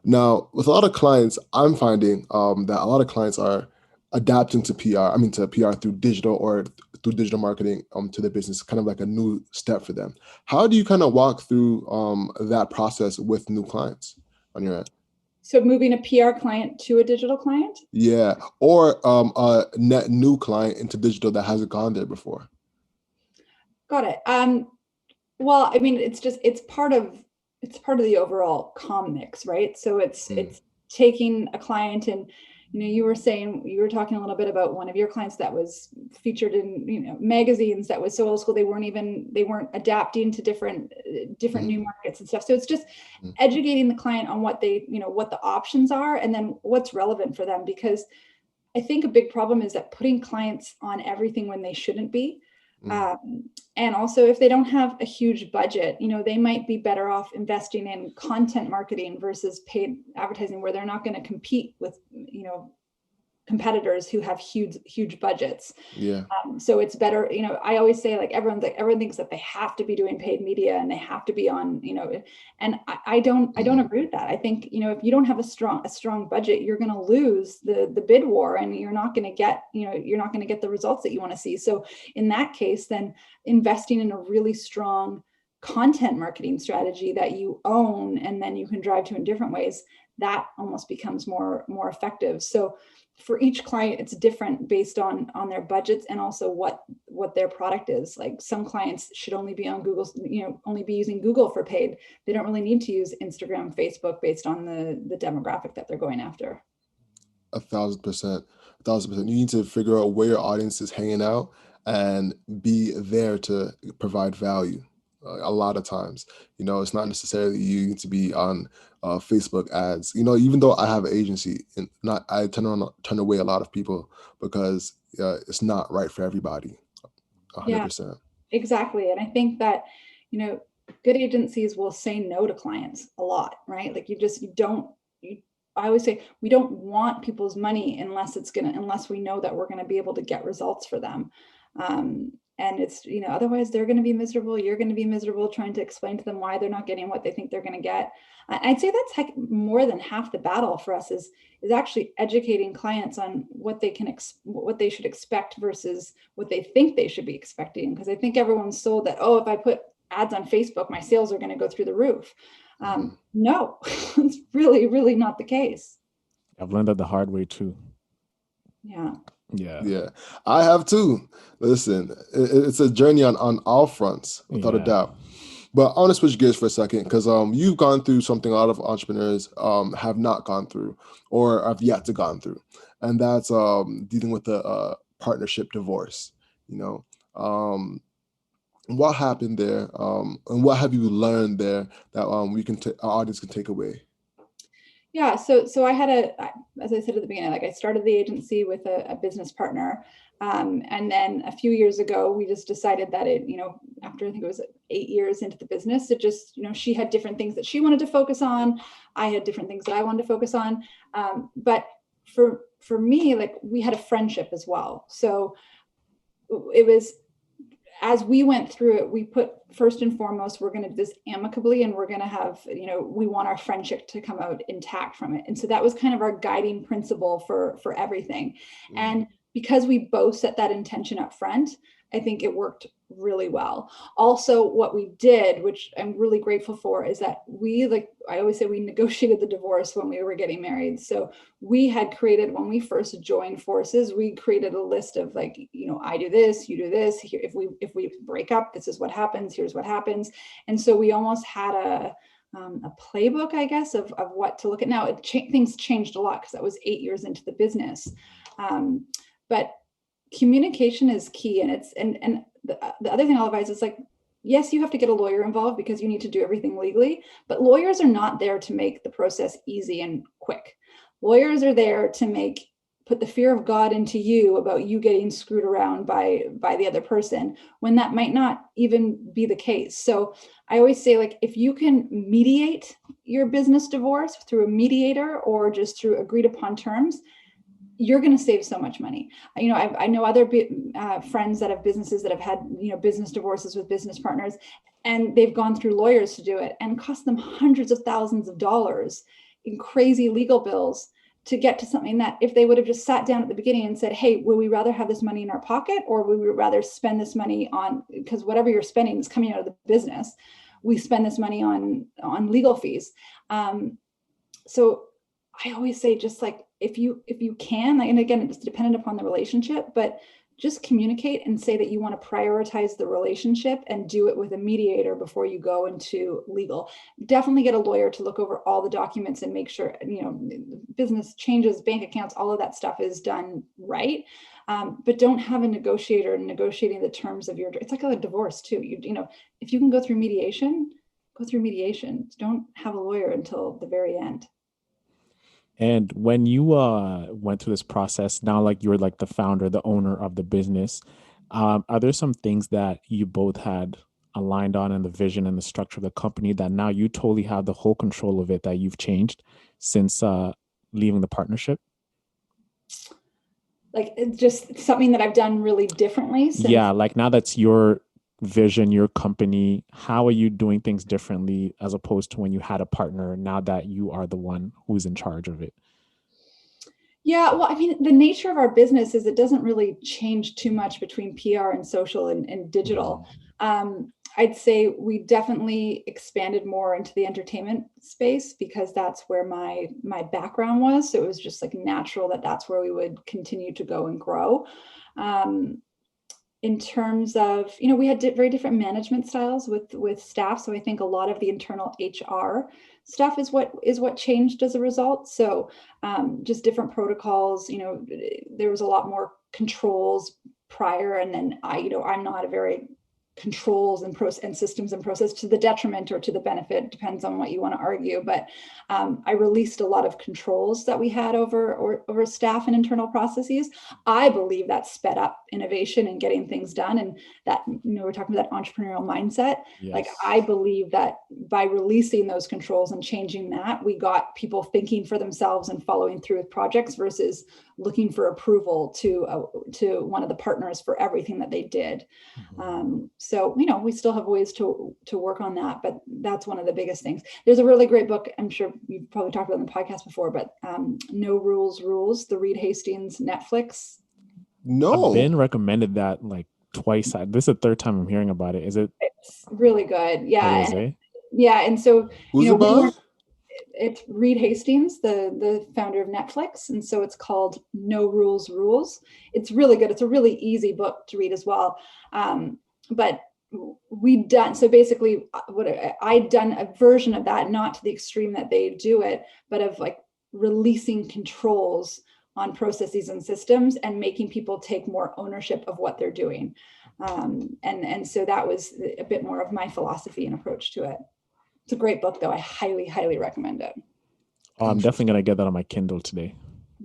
Now, with a lot of clients, I'm finding that a lot of clients are adapting to PR through digital or through digital marketing to their business, kind of like a new step for them. How do you kind of walk through that process with new clients on your end? So moving a PR client to a digital client? Yeah, or a net new client into digital that hasn't gone there before. Got it. Well, I mean, it's part of the overall comm mix, right? So it's taking a client and, you were talking a little bit about one of your clients that was featured in, magazines that was so old school, they weren't adapting to different new markets and stuff. So it's just educating the client on what what the options are and then what's relevant for them. Because I think a big problem is that putting clients on everything when they shouldn't be. And also if they don't have a huge budget, they might be better off investing in content marketing versus paid advertising, where they're not going to compete with, competitors who have huge budgets. Yeah. So it's better, I always say, like, everyone thinks that they have to be doing paid media and they have to be on, and I don't agree with that. I think, if you don't have a strong budget, you're going to lose the bid war, and you're not going to get, the results that you want to see. So in that case, then investing in a really strong content marketing strategy that you own and then you can drive to in different ways, that almost becomes more effective. So for each client, it's different based on their budgets and also what their product is. Like, some clients should only be on Google, only be using Google for paid. They don't really need to use Instagram, Facebook based on the demographic that they're going after. 1,000%. 1,000%. You need to figure out where your audience is hanging out and be there to provide value. A lot of times, it's not necessarily you need to be on Facebook ads. Even though I have an agency, and I turn away a lot of people because it's not right for everybody. 100%. Yeah, exactly. And I think that, good agencies will say no to clients a lot, right? Like, I always say, we don't want people's money unless we know that we're going to be able to get results for them. And it's, otherwise they're going to be miserable. You're going to be miserable trying to explain to them why they're not getting what they think they're going to get. I'd say that's more than half the battle for us is actually educating clients on what they should expect versus what they think they should be expecting. Because I think everyone's sold that, if I put ads on Facebook, my sales are going to go through the roof. No, it's really, really not the case. I've learned that the hard way too. Yeah, I have too. Listen, it's a journey on all fronts, without a doubt. But I want to switch gears for a second, because you've gone through something a lot of entrepreneurs have not gone through or have yet to gone through, and that's dealing with the partnership divorce. What happened there, and what have you learned there that our audience can take away? Yeah, so I had as I said at the beginning, like, I started the agency with a business partner. And then a few years ago, we just decided that after I think it was 8 years into the business, it just, she had different things that she wanted to focus on. I had different things that I wanted to focus on. But for me, like, we had a friendship as well. So it was, as we went through it, we put first and foremost, we're going to do this amicably, and we're going to have, we want our friendship to come out intact from it. And so that was kind of our guiding principle for everything. Mm-hmm. And because we both set that intention up front, I think it worked really well. Also, what we did, which I'm really grateful for, is that I always say, we negotiated the divorce when we were getting married. So we had created, when we first joined forces, we created a list of, like, I do this, you do this. Here, if we break up, this is what happens. Here's what happens. And so we almost had a playbook, I guess, of what to look at. Now, things changed a lot because that was 8 years into the business. But communication is key. And the other thing I'll advise is, like, yes, you have to get a lawyer involved because you need to do everything legally, but lawyers are not there to make the process easy and quick. Lawyers are there to put the fear of God into you about you getting screwed around by the other person, when that might not even be the case. So I always say, like, if you can mediate your business divorce through a mediator or just through agreed upon terms, you're going to save so much money. I know other friends that have businesses that have had, business divorces with business partners, and they've gone through lawyers to do it, and cost them hundreds of thousands of dollars in crazy legal bills to get to something that, if they would have just sat down at the beginning and said, hey, would we rather have this money in our pocket, or would we rather spend this money on, because whatever you're spending is coming out of the business, we spend this money on legal fees. So I always say, just, like, if you can, and again, it's dependent upon the relationship, but just communicate and say that you want to prioritize the relationship and do it with a mediator before you go into legal. Definitely get a lawyer to look over all the documents and make sure, business changes, bank accounts, all of that stuff is done right. But don't have a negotiator negotiating the terms of it's like a divorce too. If you can go through mediation, go through mediation. Don't have a lawyer until the very end. And when you went through this process, now, like, you're like the founder, the owner of the business, are there some things that you both had aligned on in the vision and the structure of the company that now you totally have the whole control of it, that you've changed since leaving the partnership? like it's just something that I've done really differently since. Yeah, like now that's your vision, your company, how are you doing things differently as opposed to when you had a partner, now that you are the one who's in charge of it? Yeah, well, I mean, the nature of our business is it doesn't really change too much between PR and social and digital. I'd say we definitely expanded more into the entertainment space because that's where my background was. So it was just like natural that that's where we would continue to go and grow. In terms of, we had very different management styles with staff. So I think a lot of the internal HR stuff is what changed as a result. So just different protocols, there was a lot more controls prior. And then I'm not a very controls and systems and process, to the detriment or to the benefit, depends on what you want to argue. But I released a lot of controls that we had over staff and internal processes. I believe that sped up innovation and getting things done. And that, we're talking about that entrepreneurial mindset. Yes. Like, I believe that by releasing those controls and changing that, we got people thinking for themselves and following through with projects versus looking for approval to one of the partners for everything that they did. So, we still have ways to work on that, but that's one of the biggest things. There's a really great book, I'm sure you've probably talked about on the podcast before, but No Rules Rules, the Reed Hastings Netflix. No. I've been recommended that like twice. This is the third time I'm hearing about it. Is it? It's really good. Yeah. It is, eh? Yeah. And so, Who's it by? it's Reed Hastings, the founder of Netflix. And so it's called No Rules Rules. It's really good. It's a really easy book to read as well. But so basically I'd done a version of that, not to the extreme that they do it, but of like releasing controls on processes and systems and making people take more ownership of what they're doing. And so that was a bit more of my philosophy and approach to it. It's a great book, though. I highly, highly recommend it. Oh, I'm definitely going to get that on my Kindle today.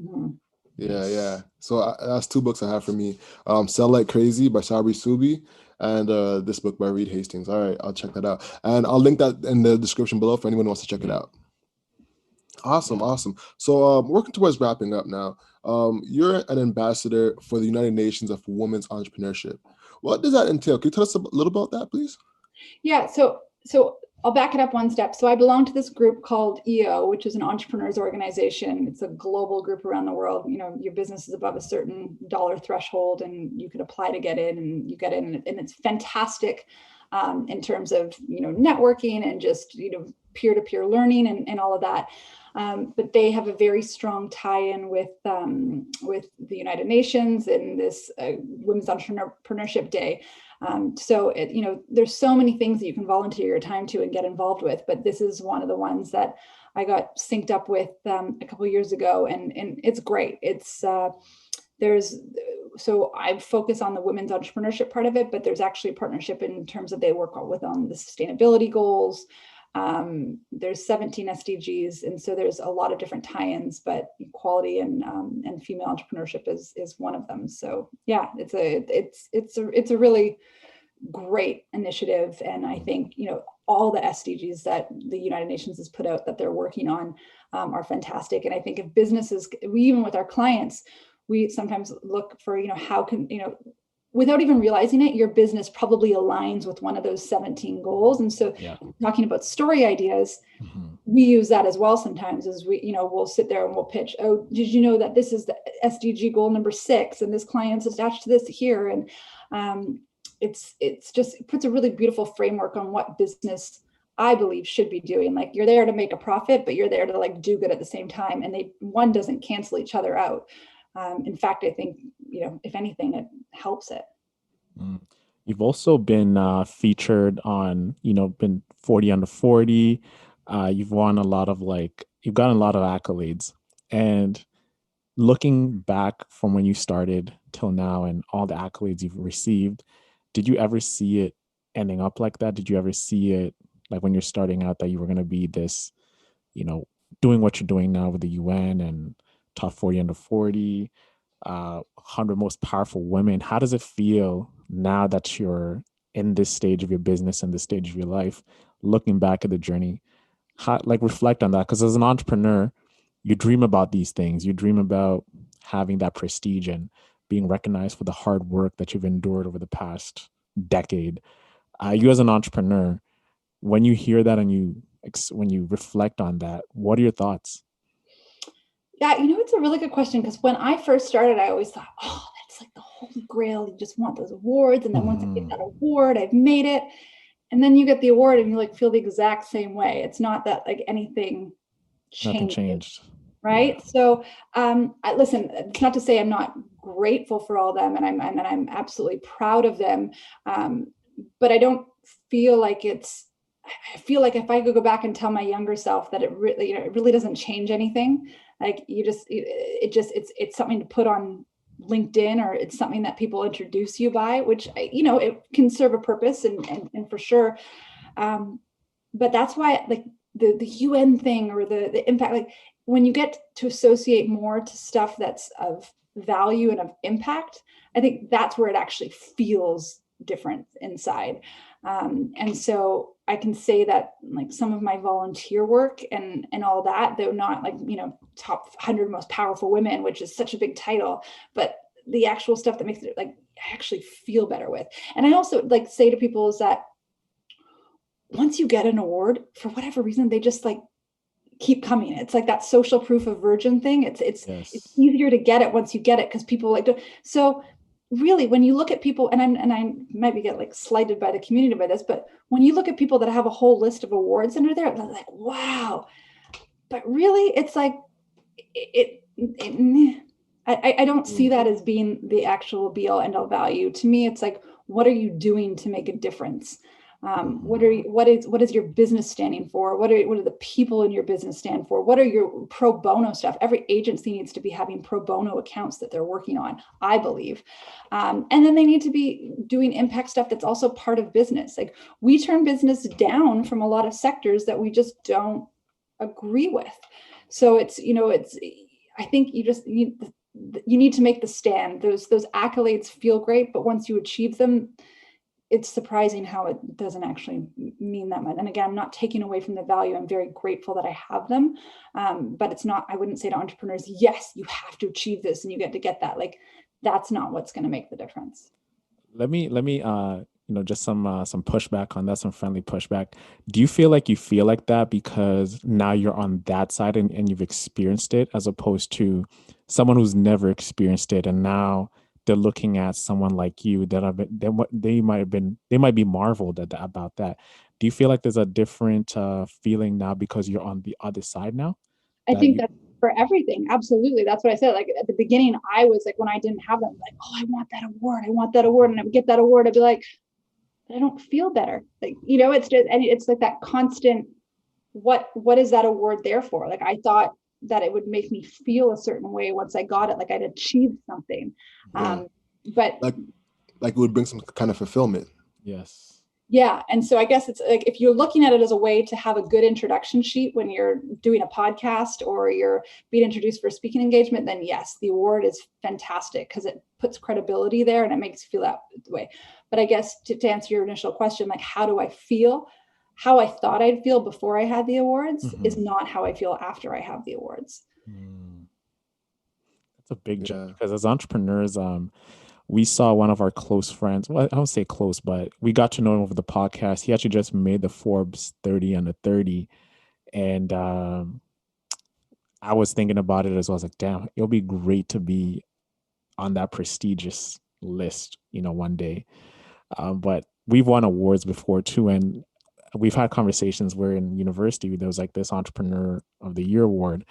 Mm-hmm. Yeah. So that's two books I have for me. Sell Like Crazy by Sabri Subi and this book by Reed Hastings. All right, I'll check that out. And I'll link that in the description below if anyone wants to check it out. Awesome. So working towards wrapping up now. You're an ambassador for the United Nations of Women's Entrepreneurship. What does that entail? Can you tell us a little about that, please? Yeah, so I'll back it up one step. So I belong to this group called EO, which is an entrepreneurs organization. It's a global group around the world. Your business is above a certain dollar threshold and you can apply to get in, and you get in, and it's fantastic in terms of, networking and just, peer-to-peer learning and all of that. But they have a very strong tie-in with the United Nations and this Women's Entrepreneurship Day. So there's so many things that you can volunteer your time to and get involved with, but this is one of the ones that I got synced up with a couple of years ago, and it's great. It's so I focus on the women's entrepreneurship part of it, but there's actually a partnership in terms of they work on the sustainability goals. There's 17 SDGs, and so there's a lot of different tie-ins, but equality and female entrepreneurship is one of them. So yeah, it's a really great initiative, and I think all the SDGs that the United Nations has put out that they're working on are fantastic. And I think if businesses, even with our clients, we sometimes look for how can without even realizing it, your business probably aligns with one of those 17 goals. And so talking about story ideas, we use that as well sometimes as we'll sit there and we'll pitch, oh, did you know that this is the SDG goal number 6 and this client's attached to this here? And it puts a really beautiful framework on what business I believe should be doing. Like, you're there to make a profit, but you're there to like do good at the same time. And one doesn't cancel each other out. In fact, I think, if anything, it helps it. You've also been featured on, been 40 under 40. You've won you've gotten a lot of accolades. And looking back from when you started till now and all the accolades you've received, did you ever see it ending up like that? Did you ever see it like when you're starting out that you were going to be this, doing what you're doing now with the UN and top 40 under 40, 100 most powerful women? How does it feel now that you're in this stage of your business and this stage of your life, looking back at the journey? Reflect on that, because as an entrepreneur, you dream about these things. You dream about having that prestige and being recognized for the hard work that you've endured over the past decade. You as an entrepreneur, when you hear that and when you reflect on that, what are your thoughts? Yeah, it's a really good question, because when I first started, I always thought, oh, that's like the holy grail. You just want those awards. And then once I get that award, I've made it. And then you get the award and you like feel the exact same way. It's not that like anything Nothing changes, changed. right? Yeah. So listen, it's not to say I'm not grateful for all them, and I'm absolutely proud of them. But I don't feel like I feel like if I could go back and tell my younger self that it really doesn't change anything. Like it's something to put on LinkedIn, or it's something that people introduce you by, which, it can serve a purpose and for sure. But that's why like the UN thing, or the impact, like when you get to associate more to stuff that's of value and of impact, I think that's where it actually feels different inside. And so I can say that like some of my volunteer work and all that, though not like, top 100 most powerful women, which is such a big title, but the actual stuff that makes it like I actually feel better with. And I also like say to people is that once you get an award, for whatever reason, they just like keep coming. It's like that social proof of virgin thing. It's easier to get it once you get it, because people like to. So really, when you look at people, and I might be get like slighted by the community by this, but when you look at people that have a whole list of awards under there, they're like, wow. But really, it's like I don't see that as being the actual be all end all value. To me, it's like, what are you doing to make a difference? What is your business standing for? What are the people in your business stand for? What are your pro bono stuff? Every agency needs to be having pro bono accounts that they're working on, I believe. And then they need to be doing impact stuff that's also part of business. Like we turn business down from a lot of sectors that we just don't agree with. So I think you need to make the stand. Those accolades feel great, but once you achieve them, it's surprising how it doesn't actually mean that much. And again, I'm not taking away from the value. I'm very grateful that I have them. But it's not, I wouldn't say to entrepreneurs, yes, you have to achieve this and you get that. Like, that's not what's going to make the difference. Let me just some pushback on that, some friendly pushback. Do you feel like that because now you're on that side and you've experienced it, as opposed to someone who's never experienced it and now they're looking at someone like you that they might be marveled about that? Do you feel like there's a different feeling now because you're on the other side now? I think that's for everything. Absolutely. That's what I said. Like at the beginning, I was like, when I didn't have them, like, oh, I want that award. I want that award. And I would get that award. I'd be like, I don't feel better. Like, it's just, and it's like that constant, what is that award there for? Like, I thought that it would make me feel a certain way once I got it, like I'd achieved something. Yeah. But like it would bring some kind of fulfillment. Yes. Yeah. And so I guess it's like, if you're looking at it as a way to have a good introduction sheet when you're doing a podcast or you're being introduced for a speaking engagement, then yes, the award is fantastic because it puts credibility there and it makes you feel that way. But I guess to answer your initial question, like, how do I feel? How I thought I'd feel before I had the awards is not how I feel after I have the awards. That's a big jump, because as entrepreneurs, we saw one of our close friends. Well, I don't say close, but we got to know him over the podcast. He actually just made the Forbes 30 under 30. And I was thinking about it as well. I was like, damn, it'll be great to be on that prestigious list, one day. But we've won awards before too. And we've had conversations where in university, there was like this Entrepreneur of the Year award.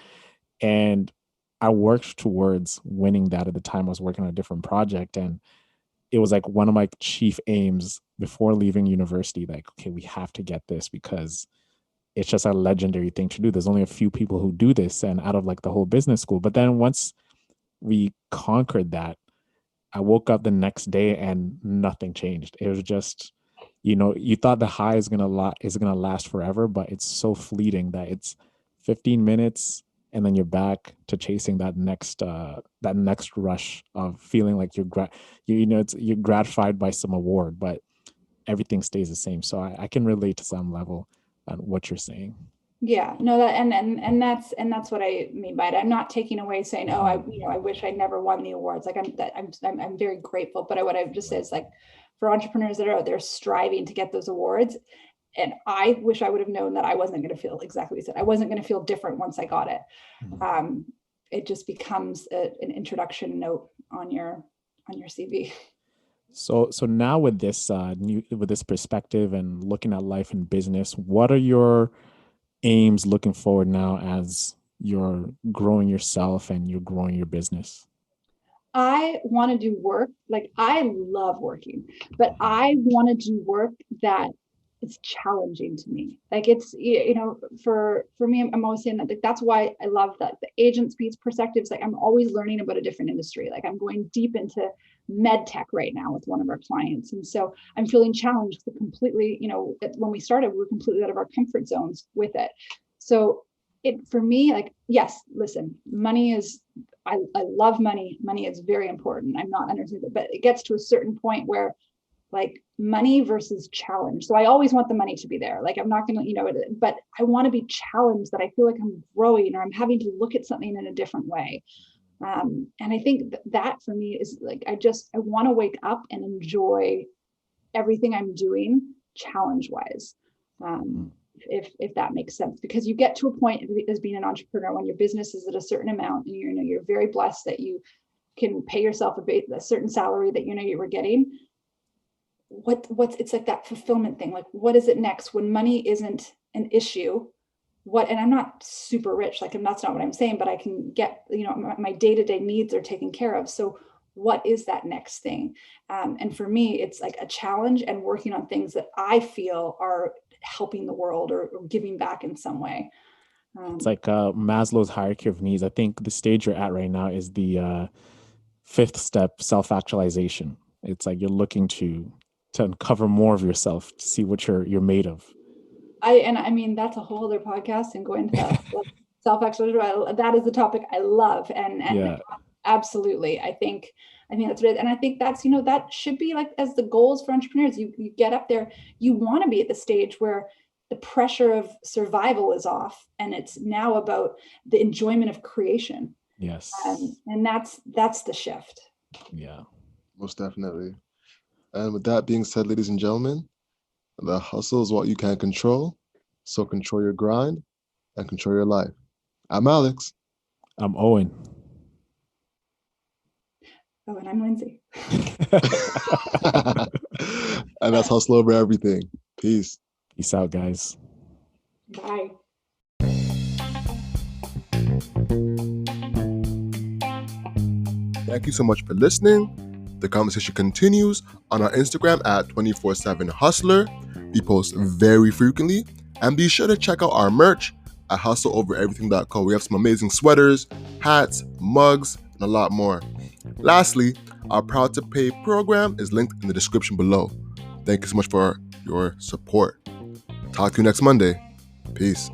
And I worked towards winning that at the time. I was working on a different project, and it was like one of my chief aims before leaving university. Like, okay, we have to get this because it's just a legendary thing to do. There's only a few people who do this, and out of like the whole business school. But then once we conquered that, I woke up the next day and nothing changed. It was just, you thought the high is gonna last forever, but it's so fleeting that it's 15 minutes. And then you're back to chasing that next rush of feeling like you're gratified by some award, but everything stays the same. So I can relate to some level on what you're saying. Yeah, no, that and that's what I mean by it. I'm not taking away saying, oh, I wish I never won the awards. Like I'm very grateful. But what I would just say is, like, for entrepreneurs that are out there striving to get those awards, and I wish I would have known that I wasn't going to feel exactly what you said. I wasn't going to feel different once I got it. It just becomes an introduction note on your CV. So now with this with this perspective and looking at life and business, what are your aims looking forward now as you're growing yourself and you're growing your business? I want to do work. Like, I love working, but I want to do work that is challenging to me. Like, it's, for me, I'm always saying that, like, that's why I love that the agent speeds perspectives. Like, I'm always learning about a different industry. Like, I'm going deep into med tech right now with one of our clients. And so I'm feeling challenged to completely, when we started, we were completely out of our comfort zones with it. So for me, like, yes, listen, money is, I love money. Money is very important. I'm not understanding it, but it gets to a certain point where, like, money versus challenge. So I always want the money to be there. Like, I'm not going to, but I want to be challenged, that I feel like I'm growing or I'm having to look at something in a different way. And I think that for me is like, I want to wake up and enjoy everything I'm doing challenge wise. If that makes sense, because you get to a point as being an entrepreneur when your business is at a certain amount and you're very blessed that you can pay yourself a certain salary that you were getting. It's like that fulfillment thing. Like, what is it next when money isn't an issue? And I'm not super rich, like, and that's not what I'm saying, but I can get, my day-to-day needs are taken care of. So what is that next thing? And for me, it's like a challenge and working on things that I feel are helping the world or giving back in some way. It's like Maslow's hierarchy of needs. I think the stage you're at right now is the fifth step, self-actualization. It's like you're looking to uncover more of yourself, to see what you're made of. I mean, that's a whole other podcast, and go into that. Self-actualization, that is the topic I love. And Yeah. Absolutely. I think that's what it is. And I think that's, that should be like as the goals for entrepreneurs. You get up there, you want to be at the stage where the pressure of survival is off and it's now about the enjoyment of creation. Yes. And that's the shift. Yeah. Most definitely. And with that being said, ladies and gentlemen, the hustle is what you can't control. So control your grind and control your life. I'm Alex. I'm Owen. Oh, and I'm Lindsay. And that's Hustle Over Everything. Peace. Peace out, guys. Bye. Thank you so much for listening. The conversation continues on our Instagram at 247hustler. We post very frequently. And be sure to check out our merch at hustleovereverything.co. We have some amazing sweaters, hats, mugs, and a lot more. Lastly, our Proud to Pay program is linked in the description below. Thank you so much for your support. Talk to you next Monday. Peace.